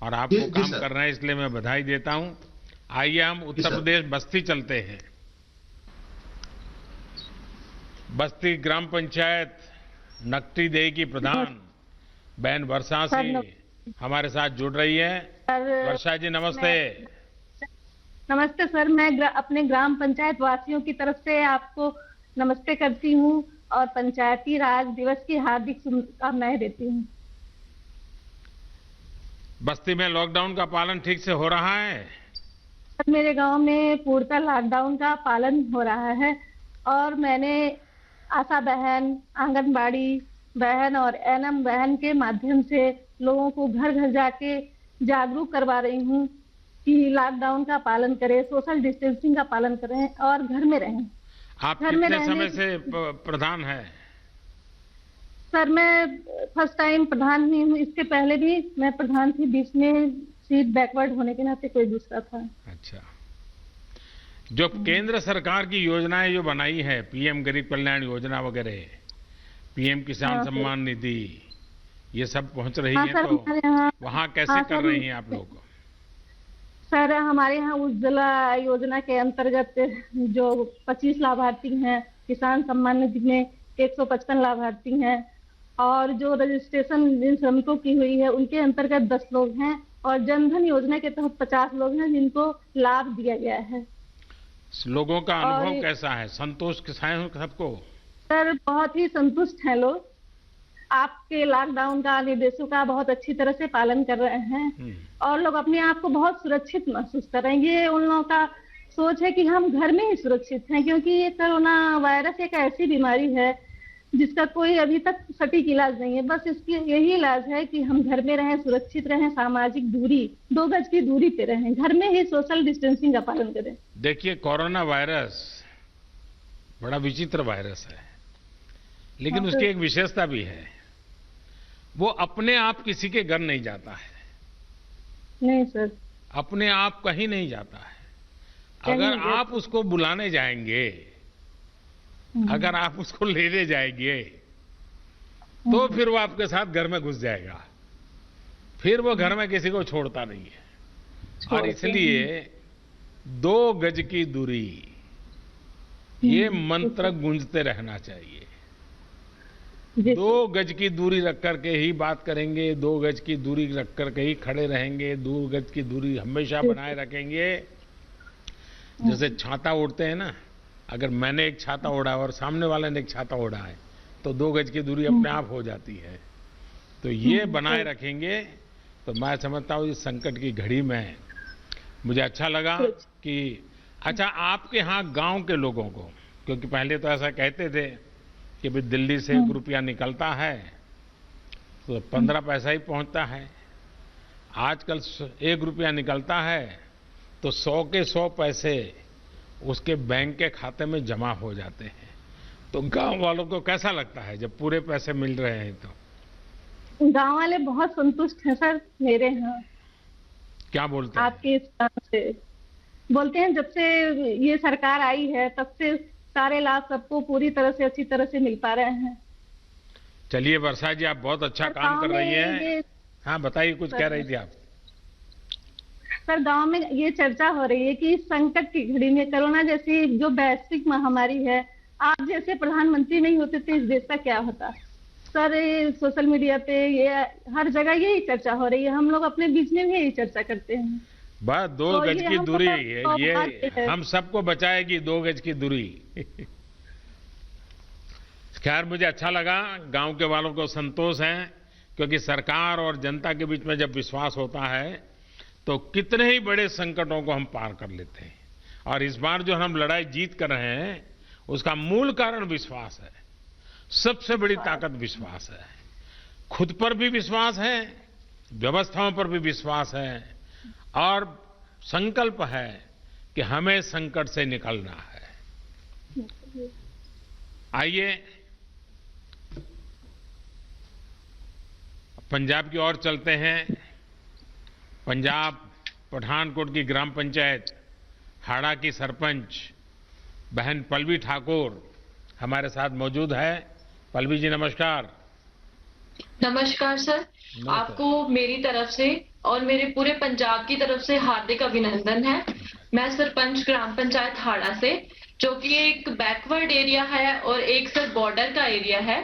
और आप वो काम कर रहे हैं इसलिए मैं बधाई देता हूं। आइए हम उत्तर प्रदेश बस्ती चलते हैं। बस्ती ग्राम पंचायत नकटी देही की प्रधान बहन वर्षा सिंह हमारे साथ जुड़ रही है। वर्षा जी नमस्ते। नमस्ते सर, मैं अपने ग्राम पंचायत वासियों की तरफ से आपको नमस्ते करती हूँ और पंचायती राज दिवस की हार्दिक शुभकामनाएं देती हूँ। बस्ती में लॉकडाउन का पालन ठीक से हो रहा है? मेरे गांव में पूर्णतः लॉकडाउन का पालन हो रहा है, और मैंने आशा बहन, आंगनबाड़ी बहन और एनएम बहन के माध्यम से लोगों को घर घर जाके जागरूक करवा रही हूँ कि लॉकडाउन का पालन करें, सोशल डिस्टेंसिंग का पालन करें और घर में रहें। आप कितने समय से प्रधान है? सर मैं फर्स्ट टाइम प्रधान हुई हूँ, इसके पहले भी मैं प्रधान थी, बीच में सीट बैकवर्ड होने के नाते कोई दूसरा था। अच्छा, जो केंद्र सरकार की योजनाएं जो बनाई है, पीएम गरीब कल्याण योजना वगैरह, पीएम किसान सम्मान निधि, ये सब पहुंच रही है, तो वहाँ कैसे कर रही हैं आप लोग? सर हमारे यहाँ उज्ज्वला योजना के अंतर्गत जो 25 लाभार्थी हैं, किसान सम्मान निधि में 155 लाभार्थी हैं, और जो रजिस्ट्रेशन जिन श्रमिकों की हुई है उनके अंतर्गत 10 लोग हैं, और जनधन योजना के तहत 50 लोग हैं जिनको लाभ दिया गया है। लोगों का अनुभव कैसा है? संतोष के साथ सबको? सर बहुत ही संतुष्ट हैं लोग, आपके लॉकडाउन का निर्देशों का बहुत अच्छी तरह से पालन कर रहे हैं, और लोग अपने आप को बहुत सुरक्षित महसूस कर रहे हैं। ये उन लोगों का सोच है कि हम घर में ही सुरक्षित हैं, क्योंकि ये कोरोना वायरस एक ऐसी बीमारी है जिसका कोई अभी तक सटीक इलाज नहीं है। बस इसकी यही इलाज है कि हम घर में रहें, सुरक्षित रहें, सामाजिक दूरी 2 गज की दूरी पे रहें, घर में ही सोशल डिस्टेंसिंग का पालन करें। देखिए कोरोना वायरस बड़ा विचित्र वायरस है, लेकिन उसकी एक विशेषता भी है, वो अपने आप किसी के घर नहीं जाता है। नहीं सर, अपने आप कहीं नहीं जाता है। अगर आप उसको बुलाने जाएंगे, अगर आप उसको लेने जाएंगे, तो फिर वो आपके साथ घर में घुस जाएगा, फिर वो घर में किसी को छोड़ता नहीं है। और इसलिए 2 गज की दूरी, ये मंत्र गूंजते रहना चाहिए। 2 गज की दूरी रख करके ही बात करेंगे, 2 गज की दूरी रख करके ही खड़े रहेंगे, 2 गज की दूरी हमेशा बनाए रखेंगे। जैसे छाता ओढ़ते हैं ना, अगर मैंने एक छाता ओढ़ा और सामने वाले ने एक छाता ओढ़ा है, तो 2 गज की दूरी अपने आप हो जाती है। तो ये बनाए रखेंगे तो मैं समझता हूँ इस संकट की घड़ी में मुझे अच्छा लगा कि अच्छा, आपके यहाँ गांव के लोगों को, क्योंकि पहले तो ऐसा कहते थे कि भाई दिल्ली से 1 रुपया निकलता है तो 15 पैसा ही पहुंचता है। आजकल 1 रुपया निकलता है तो 100 के 100 पैसे उसके बैंक के खाते में जमा हो जाते हैं। तो गांव वालों को कैसा लगता है जब पूरे पैसे मिल रहे हैं? तो गांव वाले बहुत संतुष्ट हैं सर मेरे यहाँ। क्या बोलते हैं? आपके इस काम से बोलते हैं जब से ये सरकार आई है तब से सारे लाभ सबको पूरी तरह से अच्छी तरह से मिल पा रहे हैं। चलिए वर्षा जी, आप बहुत अच्छा काम कर रही हैं। हाँ बताइए, कुछ कह रही थी आप। सर गांव में ये चर्चा हो रही है कि इस संकट की घड़ी में कोरोना जैसी जो वैश्विक महामारी है, आप जैसे प्रधानमंत्री नहीं होते तो इस देश का क्या होता। सर ये सोशल मीडिया पे ये हर जगह यही चर्चा हो रही है, हम लोग अपने बीच में भी यही चर्चा करते हैं। बस 2 गज की दूरी ये हम सबको बचाएगी, 2 गज की दूरी। खैर मुझे अच्छा लगा, गांव के वालों को संतोष है, क्योंकि सरकार और जनता के बीच में जब विश्वास होता है तो कितने ही बड़े संकटों को हम पार कर लेते हैं। और इस बार जो हम लड़ाई जीत कर रहे हैं उसका मूल कारण विश्वास है। सबसे बड़ी ताकत विश्वास है। खुद पर भी विश्वास है, व्यवस्थाओं पर भी विश्वास है, और संकल्प है कि हमें संकट से निकलना है। आइए पंजाब की ओर चलते हैं। पंजाब पठानकोट की ग्राम पंचायत हाड़ा की सरपंच बहन पल्लवी ठाकुर हमारे साथ मौजूद है। पल्लवी जी नमस्कार। नमस्कार सर, आपको मेरी तरफ से और मेरे पूरे पंजाब की तरफ से हार्दिक अभिनंदन है। मैं सरपंच ग्राम पंचायत हाड़ा से, जो कि एक बैकवर्ड एरिया है और एक सर बॉर्डर का एरिया है।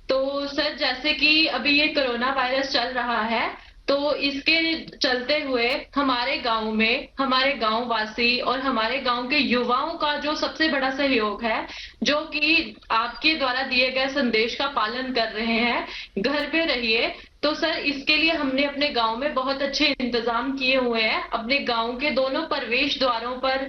तो सर जैसे कि अभी ये कोरोना वायरस चल रहा है, तो इसके चलते हुए हमारे गांव में हमारे गांव वासी और हमारे गांव के युवाओं का जो सबसे बड़ा सहयोग है, जो कि आपके द्वारा दिए गए संदेश का पालन कर रहे हैं, घर पे रहिए। तो सर इसके लिए हमने अपने गांव में बहुत अच्छे इंतजाम किए हुए हैं। अपने गांव के दोनों प्रवेश द्वारों पर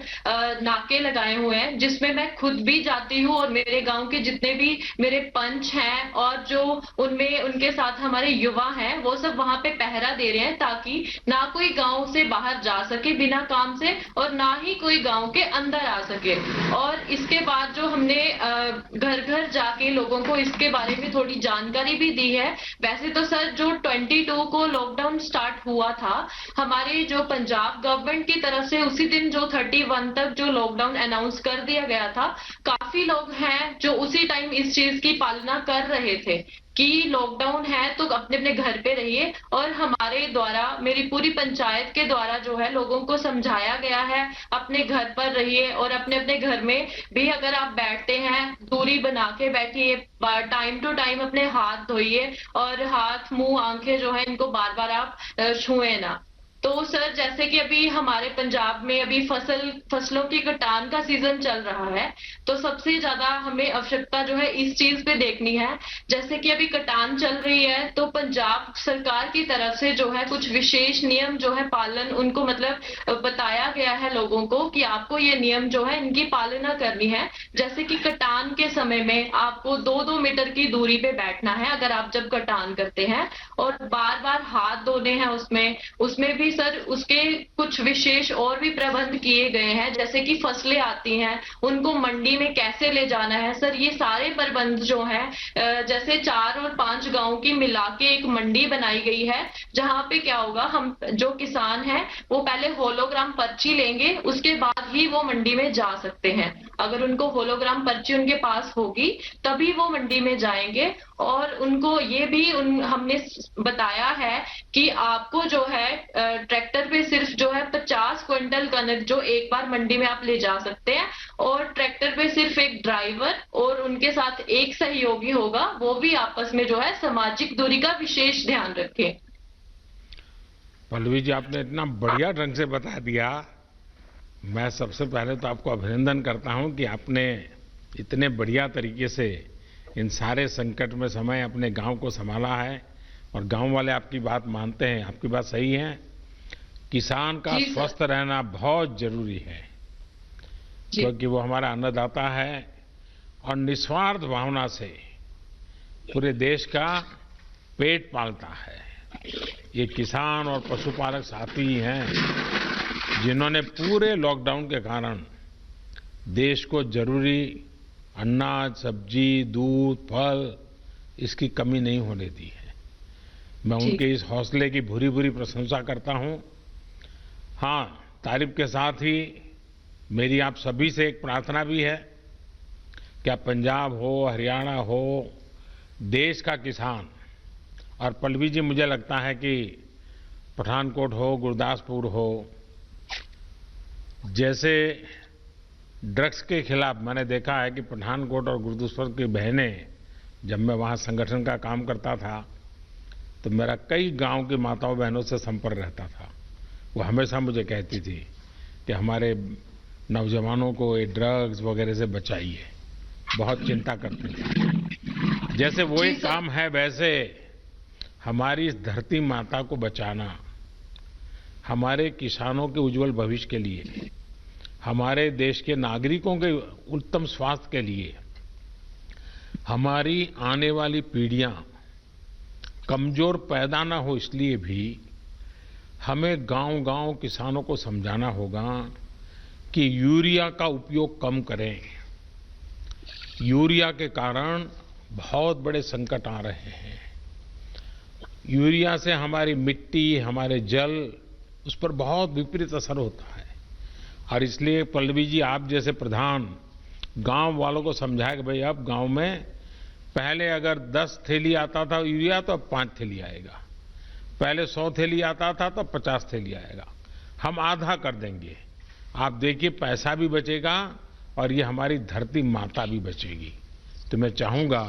नाके लगाए हुए हैं, जिसमें मैं खुद भी जाती हूँ और मेरे गांव के जितने भी मेरे पंच हैं और जो उनमें उनके साथ हमारे युवा हैं, वो सब वहां पे पहरा दे रहे हैं, ताकि ना कोई गांव से बाहर जा सके बिना काम से और ना ही कोई गांव के अंदर आ सके। और इसके बाद जो हमने घर घर जाके लोगों को इसके बारे में थोड़ी जानकारी भी दी है। वैसे तो सर जो 22 को लॉकडाउन स्टार्ट हुआ था हमारे जो पंजाब गवर्नमेंट की तरफ से, उसी दिन जो 31 तक जो लॉकडाउन अनाउंस कर दिया गया था, काफी लोग हैं जो उसी टाइम इस चीज की पालना कर रहे थे कि लॉकडाउन है तो अपने अपने घर पे रहिए। और हमारे द्वारा, मेरी पूरी पंचायत के द्वारा जो है लोगों को समझाया गया है अपने घर पर रहिए और अपने अपने घर में भी अगर आप बैठते हैं दूरी बना के बैठिए, टाइम टू टाइम अपने हाथ धोइए और हाथ मुंह आंखें जो है इनको बार बार आप छुए ना। तो सर जैसे कि अभी हमारे पंजाब में अभी फसलों की कटान का सीजन चल रहा है, तो सबसे ज्यादा हमें आवश्यकता जो है इस चीज पे देखनी है। जैसे कि अभी कटान चल रही है तो पंजाब सरकार की तरफ से जो है कुछ विशेष नियम जो है पालन उनको मतलब बताया गया है लोगों को कि आपको ये नियम जो है इनकी पालना करनी है। जैसे कि कटान के समय में आपको 2-2 मीटर की दूरी पे बैठना है अगर आप जब कटान करते हैं, और बार बार हाथ धोने हैं। उसमें भी सर उसके कुछ विशेष और भी प्रबंध किए गए हैं। जैसे कि फसलें आती हैं उनको मंडी में कैसे ले जाना है, सर ये सारे प्रबंध जो हैं, जैसे 4 और 5 गांव की मिला के एक मंडी बनाई गई है, जहां पे क्या होगा, हम जो किसान हैं वो पहले होलोग्राम पर्ची लेंगे, उसके बाद ही वो मंडी में जा सकते हैं। अगर उनको होलोग्राम पर्ची उनके पास होगी तभी वो मंडी में जाएंगे। और उनको ये भी हमने बताया है कि आपको जो है ट्रैक्टर पे सिर्फ जो है 50 क्विंटल कनक जो एक बार मंडी में आप ले जा सकते हैं, और ट्रैक्टर पे सिर्फ एक ड्राइवर और उनके साथ एक सहयोगी होगा, वो भी आपस में जो है सामाजिक दूरी का विशेष ध्यान रखें। पल्लवी जी आपने इतना बढ़िया ढंग से बता दिया। मैं सबसे पहले तो आपको अभिनंदन करता हूं कि आपने इतने बढ़िया तरीके से इन सारे संकट में समय अपने गांव को संभाला है, और गांव वाले आपकी बात मानते हैं। आपकी बात सही है, किसान का स्वस्थ रहना बहुत जरूरी है। क्योंकि वो हमारा अन्नदाता है और निस्वार्थ भावना से पूरे देश का पेट पालता है। ये किसान और पशुपालक साथी ही हैं जिन्होंने पूरे लॉकडाउन के कारण देश को जरूरी अनाज, सब्जी, दूध, फल इसकी कमी नहीं होने दी है। मैं उनके इस हौसले की भूरी भूरी प्रशंसा करता हूं। हाँ, तारीफ के साथ ही मेरी आप सभी से एक प्रार्थना भी है कि पंजाब हो, हरियाणा हो, देश का किसान, और पल्लवी जी मुझे लगता है कि पठानकोट हो, गुरदासपुर हो, जैसे ड्रग्स के खिलाफ मैंने देखा है कि पठानकोट और गुरदासपुर की बहनें, जब मैं वहाँ संगठन का काम करता था तो मेरा कई गांव की माताओं बहनों से संपर्क रहता था। वो हमेशा मुझे कहती थी कि हमारे नौजवानों को ये ड्रग्स वगैरह से बचाइए, बहुत चिंता करते थे। जैसे वो एक काम है, वैसे हमारी इस धरती माता को बचाना, हमारे किसानों के उज्जवल भविष्य के लिए, हमारे देश के नागरिकों के उत्तम स्वास्थ्य के लिए, हमारी आने वाली पीढ़ियां कमजोर पैदा ना हो, इसलिए भी हमें गांव-गांव किसानों को समझाना होगा कि यूरिया का उपयोग कम करें। यूरिया के कारण बहुत बड़े संकट आ रहे हैं। यूरिया से हमारी मिट्टी, हमारे जल, उस पर बहुत विपरीत असर होता है। और इसलिए पल्लवी जी, आप जैसे प्रधान गांव वालों को समझाए कि भाई अब गांव में पहले अगर 10 थैली आता था यूरिया तो अब 5 थैली आएगा, पहले 100 थैली आता था तो 50 थैली आएगा, हम आधा कर देंगे। आप देखिए पैसा भी बचेगा और ये हमारी धरती माता भी बचेगी। तो मैं चाहूंगा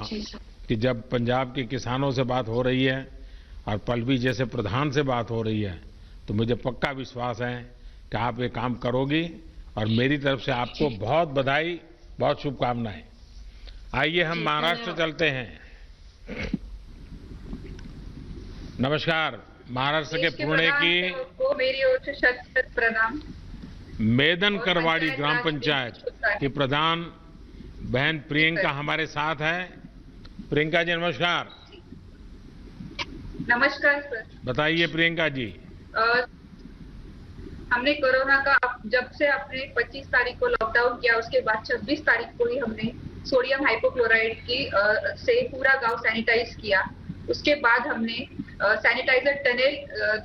कि जब पंजाब के किसानों से बात हो रही है और पल्लवी जैसे प्रधान से बात हो रही है तो मुझे पक्का विश्वास है कि आप ये काम करोगी, और मेरी तरफ से आपको बहुत बधाई, बहुत शुभकामनाएं। आइए हम महाराष्ट्र चलते हैं। नमस्कार, महाराष्ट्र के पुणे की मेरी ओर से शत प्रणाम। मेदन करवाड़ी ग्राम पंचायत की प्रधान बहन प्रियंका हमारे साथ है। प्रियंका जी नमस्कार। नमस्कार सर। बताइए प्रियंका जी। हमने कोरोना का जब से आपने 25 तारीख को लॉकडाउन किया, उसके बाद 26 तारीख को ही हमने सोडियम हाइपोक्लोराइड की से पूरा गांव सैनिटाइज किया। उसके बाद हमने सैनिटाइजर टनल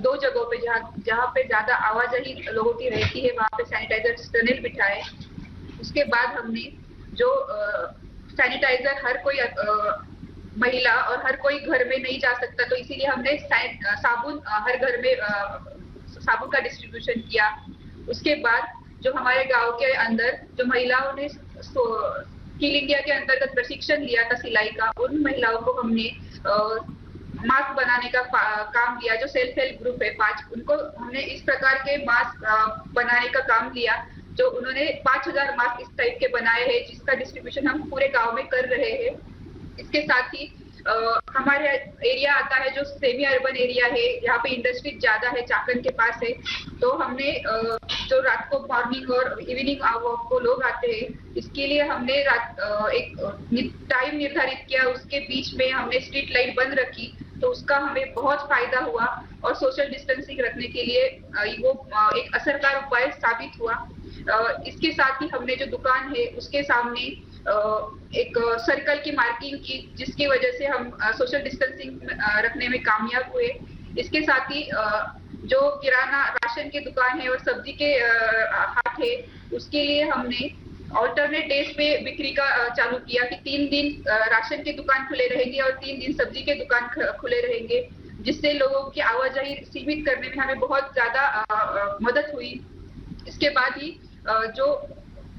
2 जगहों पे जहाँ पे ज्यादा आवाजाही लोगों की रहती है वहाँ पे सैनिटाइजर टनल बिठाए। उसके बाद हमने जो सैनिटाइजर हर कोई महिला और हर कोई घर में नहीं जा सकता, तो इसीलिए हमने साबुन हर घर में साबुन का डिस्ट्रीब्यूशन किया। उसके बाद जो हमारे गांव के अंदर जो महिलाओं ने स्किल इंडिया के अंतर्गत प्रशिक्षण लिया था सिलाई का, उन महिलाओं को हमने मास्क बनाने का काम लिया। जो सेल्फ हेल्प ग्रुप है 5, उनको हमने इस प्रकार के मास्क बनाने का काम लिया, जो उन्होंने 5000 मास्क इस टाइप के बनाए हैं, जिसका डिस्ट्रीब्यूशन हम पूरे गांव में कर रहे हैं। इसके साथ ही हमारे एरिया आता है जो सेमी अर्बन एरिया है, यहाँ पे इंडस्ट्री ज्यादा है, चाकन के पास है, तो हमने जो रात को मॉर्निंग और इवनिंग वॉक को लोग आते हैं, इसके लिए हमने एक टाइम निर्धारित किया, उसके बीच में हमने स्ट्रीट लाइट बंद रखी, तो उसका हमें बहुत फायदा हुआ और सोशल डिस्टेंसिंग रखने के लिए वो एक असरदार उपाय साबित हुआ। इसके साथ ही हमने जो दुकान है उसके सामने एक सर्कल की मार्किंग की, जिसकी वजह से हम सोशल डिस्टेंसिंग रखने में कामयाब हुए। इसके साथ ही जो किराना राशन की दुकान है और सब्जी के हाट है, उसके लिए हमने ऑल्टरनेट डेज पे बिक्री का चालू किया कि 3 दिन राशन की दुकान खुले रहेंगे और 3 दिन सब्जी के दुकान खुले रहेंगे, जिससे लोगों की आवाजाही सीमित करने में हमें बहुत ज्यादा मदद हुई। इसके बाद ही जो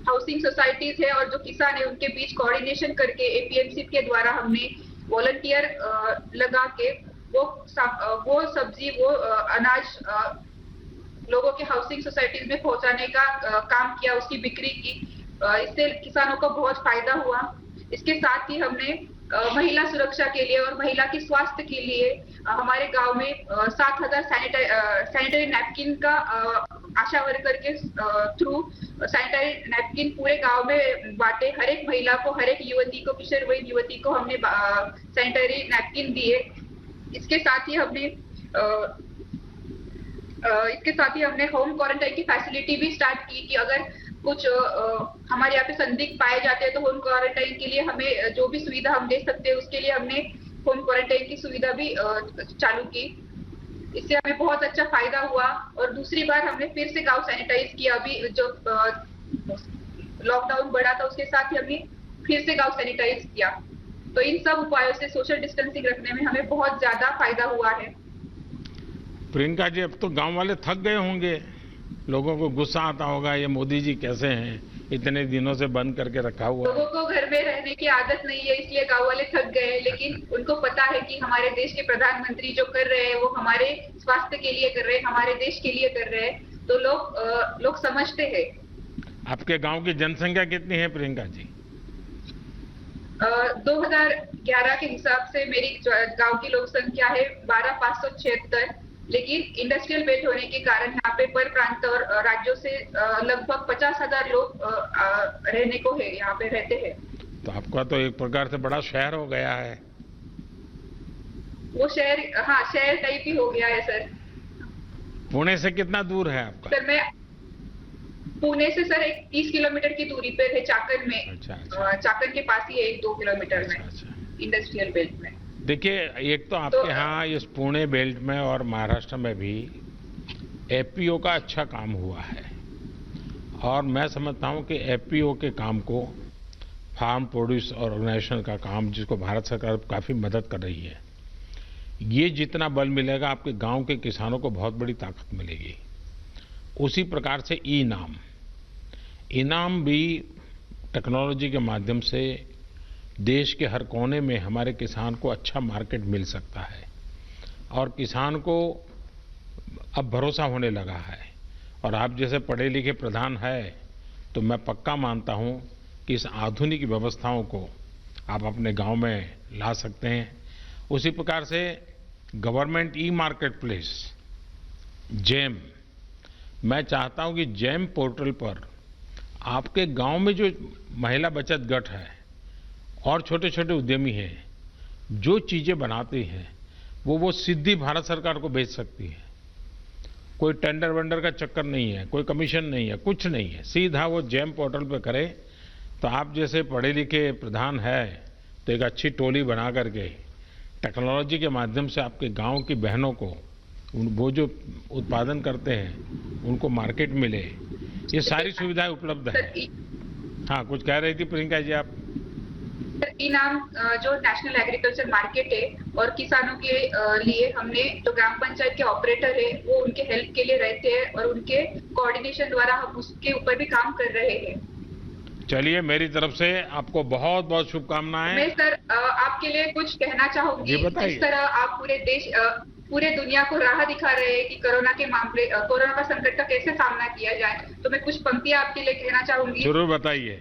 हाउसिंग सोसाइटीज है और जो किसान है उनके बीच कोऑर्डिनेशन करके एपीएमसी के द्वारा हमने वॉलंटियर लगा के वो सब्जी वो अनाज लोगों के हाउसिंग सोसाइटीज में पहुंचाने का काम किया, उसकी बिक्री की। इससे किसानों को बहुत फायदा हुआ। इसके साथ ही हमने महिला सुरक्षा के लिए और महिला के स्वास्थ्य के लिए हमारे गांव में 7000 सैनिटरी नैपकिन का आशा वर्कर के थ्रू सैनिटरी नैपकिन पूरे गांव में बांटे। हर एक महिला को, हर एक युवती को, किशोरवयीन युवती को हमने सैनिटरी नैपकिन दिए। इसके साथ ही हमने होम क्वारंटाइन की फैसिलिटी भी स्टार्ट की कि अगर कुछ हमारे यहाँ पे संदिग्ध पाए जाते हैं तो होम क्वारंटाइन के लिए हमें जो भी सुविधा हम दे सकते हैं उसके लिए हमने होम क्वारंटाइन की सुविधा भी चालू की। इससे हमें बहुत अच्छा फायदा हुआ। और दूसरी बार हमने फिर से गांव सैनिटाइज किया। अभी जो लॉकडाउन बढ़ा था उसके साथ ही हमने फिर से गांव सैनिटाइज किया। तो इन सब उपायों से सोशल डिस्टेंसिंग रखने में हमें बहुत ज्यादा फायदा हुआ है। प्रियंका जी, अब तो गांव वाले थक गए होंगे, लोगों को गुस्सा आता होगा, ये मोदी जी कैसे हैं, इतने दिनों से बंद करके रखा हुआ है। लोगों को घर में रहने की आदत नहीं है, इसलिए गांव वाले थक गए। लेकिन उनको पता है कि हमारे देश के प्रधानमंत्री जो कर रहे हैं वो हमारे स्वास्थ्य के लिए कर रहे हैं, हमारे देश के लिए कर रहे हैं। तो लोग समझते हैं। आपके गांव की जनसंख्या कितनी है प्रियंका जी? 2011 के हिसाब से मेरी गांव की लोक संख्या है 12,576। लेकिन इंडस्ट्रियल बेल्ट होने के कारण यहाँ पे पर प्रांत और राज्यों से लगभग 50,000 लोग रहने को है, यहाँ पे रहते हैं। तो आपका तो एक प्रकार से बड़ा शहर हो गया है। वो शहर, हाँ, शहर टाइप ही हो गया है सर। पुणे से कितना दूर है आपका? सर मैं पुणे से सर 30 किलोमीटर की दूरी पे है, चाकन में। अच्छा। चाकन के पास ही है, 1-2 किलोमीटर में, इंडस्ट्रियल बेल्ट में। देखिए, एक तो आपके यहाँ इस पुणे बेल्ट में और महाराष्ट्र में भी एफपीओ का अच्छा काम हुआ है। और मैं समझता हूँ कि एफपीओ के काम को, फार्म प्रोड्यूस ऑर्गेनाइजेशन का काम, जिसको भारत सरकार काफ़ी मदद कर रही है, ये जितना बल मिलेगा आपके गांव के किसानों को बहुत बड़ी ताकत मिलेगी। उसी प्रकार से इनाम भी टेक्नोलॉजी के माध्यम से देश के हर कोने में हमारे किसान को अच्छा मार्केट मिल सकता है। और किसान को अब भरोसा होने लगा है। और आप जैसे पढ़े लिखे प्रधान है तो मैं पक्का मानता हूं कि इस आधुनिक व्यवस्थाओं को आप अपने गांव में ला सकते हैं। उसी प्रकार से government e market place jam, मैं चाहता हूं कि जैम पोर्टल पर आपके गांव में जो महिला बचत गट है और छोटे छोटे उद्यमी हैं, जो चीजें बनाते हैं वो सीधी भारत सरकार को भेज सकती है। कोई टेंडर वेंडर का चक्कर नहीं है, कोई कमीशन नहीं है, कुछ नहीं है, सीधा वो जैम पोर्टल पे करे। तो आप जैसे पढ़े लिखे प्रधान है तो एक अच्छी टोली बना करके टेक्नोलॉजी के माध्यम से आपके गांव की बहनों को वो जो उत्पादन करते हैं उनको मार्केट मिले, ये सारी सुविधाएं उपलब्ध है। हाँ, कुछ कह रही थी प्रियंका जी आप? इनाम जो नेशनल एग्रीकल्चर मार्केट है और किसानों के लिए हमने जो ग्राम पंचायत के ऑपरेटर है वो उनके हेल्प के लिए रहते हैं और उनके कोऑर्डिनेशन द्वारा हम उसके ऊपर भी काम कर रहे हैं। चलिए, मेरी तरफ से आपको बहुत बहुत शुभकामनाएं। मैं सर आपके लिए कुछ कहना चाहूंगी। जिस तरह आप पूरे दुनिया को राह दिखा रहे हैं कि कोरोना का संकट का कैसे सामना किया जाए, तो मैं कुछ पंक्तियां आपके लिए कहना चाहूंगी। जरूर बताइए।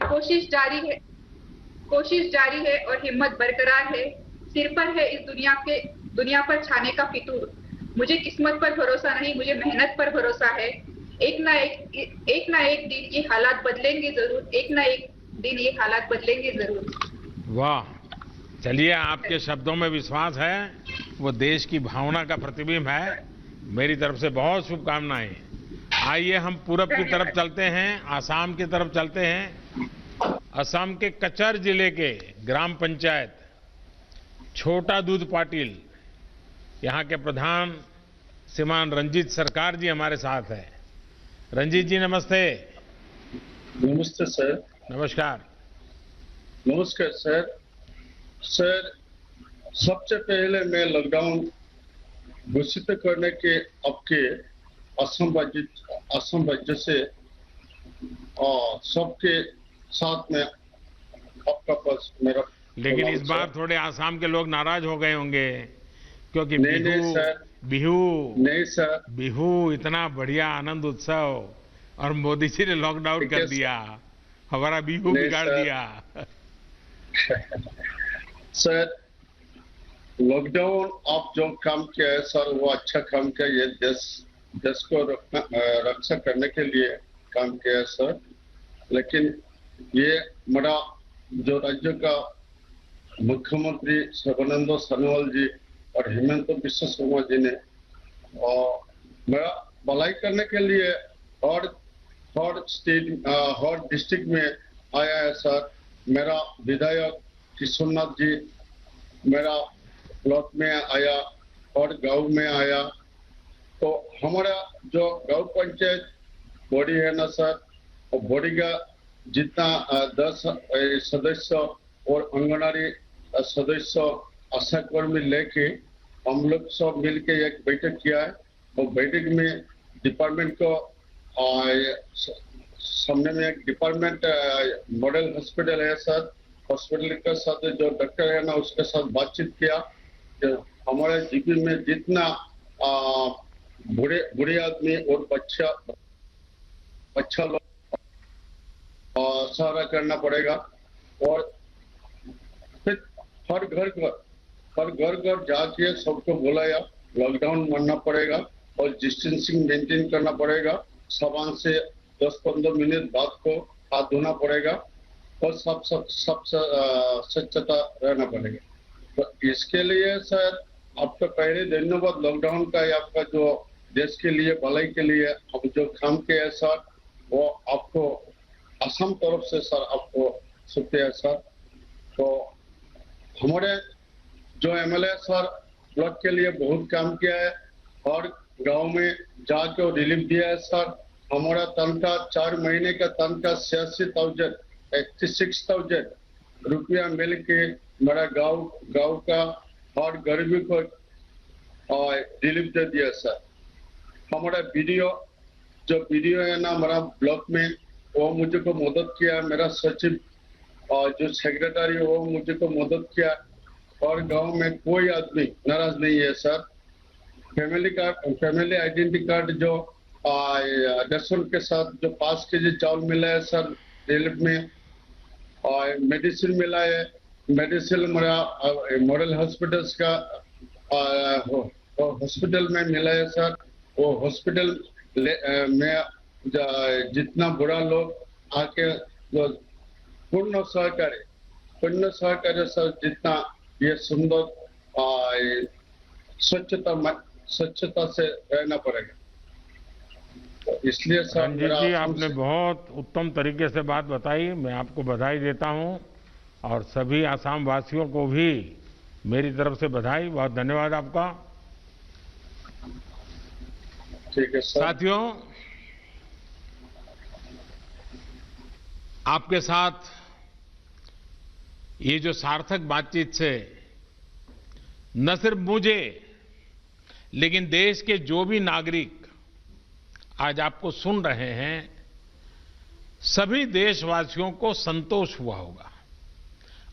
कोशिश जारी है और हिम्मत बरकरार है। सिर पर है इस दुनिया पर छाने का फितूर। मुझे किस्मत पर भरोसा नहीं, मुझे मेहनत पर भरोसा है। एक ना एक दिन ये हालात बदलेंगे जरूर, एक ना एक दिन ये हालात बदलेंगे जरूर। वाह, चलिए, आपके शब्दों में विश्वास है, वो देश की भावना का प्रतिबिंब है। मेरी तरफ से बहुत शुभकामनाएं। आइए हम पूरब की तरफ चलते हैं, आसाम की तरफ चलते हैं। असम के कचर जिले के ग्राम पंचायत छोटा दूध पाटिल, यहाँ के प्रधान श्रीमान रंजीत सरकार जी हमारे साथ है। रंजीत जी नमस्ते। नमस्ते सर। नमस्कार। नमस्कार सर। सर, सबसे पहले मैं लॉकडाउन घोषित करने के आपके असम राज्य से सबके साथ में आपका पास मेरा, लेकिन इस बार थोड़े आसाम के लोग नाराज हो गए होंगे क्योंकि बिहू इतना बढ़िया आनंद उत्सव और मोदी जी ने लॉकडाउन कर दिया, हमारा बिहू बिगाड़ दिया। सर, लॉकडाउन आप जो काम किया है सर वो अच्छा काम किया। ये देश देश को रक्षा करने के लिए काम किया है सर। लेकिन ये मेरा जो राज्य का मुख्यमंत्री सर्बानंद सोनोवाल जी और हेमंत बिश्व शर्मा जी ने मेरा भलाई करने के लिए हर स्टेट हर डिस्ट्रिक्ट में आया है सर। मेरा विधायक किशोरनाथ जी मेरा ब्लॉक में आया और गांव में आया। तो हमारा जो गांव पंचायत बॉडी है ना सर, वो बॉडी का जितना 10 सदस्य और आंगनबाड़ी सदस्य आशा कर्मी लेके हम लोग सब मिलके एक बैठक किया है। और बैठक में डिपार्टमेंट को सामने में एक डिपार्टमेंट मॉडल हॉस्पिटल है सर, हॉस्पिटल के साथ जो डॉक्टर है ना उसके साथ बातचीत किया कि हमारे जीपी में जितना बूढ़े आदमी और बच्चा लोग सहारा करना पड़ेगा। और फिर हर घर जाके सबको बुलाया, लॉकडाउन मानना पड़ेगा और डिस्टेंसिंग मेंटेन करना पड़ेगा। साबुन से 10-15 मिनट बाद को हाथ धोना पड़ेगा और सब स्वच्छता रहना पड़ेगा। तो इसके लिए सर आपका पहले धन्यवाद लॉकडाउन का, आपका जो देश के लिए भलाई के लिए अब जो काम किया है सर, वो आपको असम तरफ से सर आपको शुक्रिया सर। तो हमारे जो एमएलए सर ब्लॉक के लिए बहुत काम किया है और गांव में जाके रिलीफ दिया है सर। हमारा तनख्वाह 4 महीने का तनख्वाह 86,000 रुपया मिल के मेरा गांव का हर गरीबी को रिलीफ दे दिया सर। हमारा वीडियो है ना हमारा ब्लॉक में, वो मुझे को मदद किया। मेरा सचिव और जो सेक्रेटरी वो मुझे को मदद किया। और गांव में कोई आदमी नाराज नहीं है सर। फैमिली आइडेंटिटी कार्ड जो रेशन के साथ जो 5 केजी चावल मिला है सर रिलीफ में, और मेडिसिन मिला है। मेडिसिन मेरा मॉडल हॉस्पिटल्स का हॉस्पिटल में मिला है सर। वो हॉस्पिटल में जितना बुरा लोग आके जो पूर्ण सहकारी सर, जितना ये सुंदर स्वच्छता से रहना पड़ेगा। तो इसलिए सर रंजीत जी आपने बहुत उत्तम तरीके से बात बताई, मैं आपको बधाई देता हूं और सभी आसाम वासियों को भी मेरी तरफ से बधाई। बहुत धन्यवाद आपका। ठीक है सर। साथियों, आपके साथ ये जो सार्थक बातचीत से न सिर्फ मुझे लेकिन देश के जो भी नागरिक आज आपको सुन रहे हैं, सभी देशवासियों को संतोष हुआ होगा।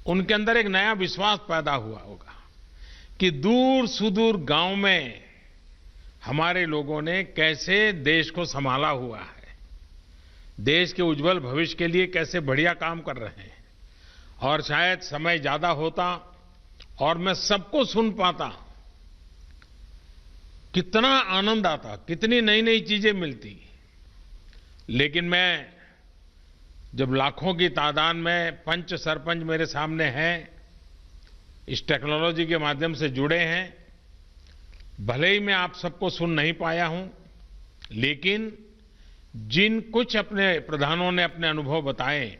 उनके अंदर एक नया विश्वास पैदा हुआ होगा कि दूर सुदूर गांव में हमारे लोगों ने कैसे देश को संभाला हुआ है, देश के उज्जवल भविष्य के लिए कैसे बढ़िया काम कर रहे हैं। और शायद समय ज्यादा होता और मैं सबको सुन पाता, कितना आनंद आता, कितनी नई नई चीजें मिलती। लेकिन मैं जब लाखों की तादाद में पंच सरपंच मेरे सामने हैं, इस टेक्नोलॉजी के माध्यम से जुड़े हैं, भले ही मैं आप सबको सुन नहीं पाया हूं, लेकिन जिन कुछ अपने प्रधानों ने अपने अनुभव बताए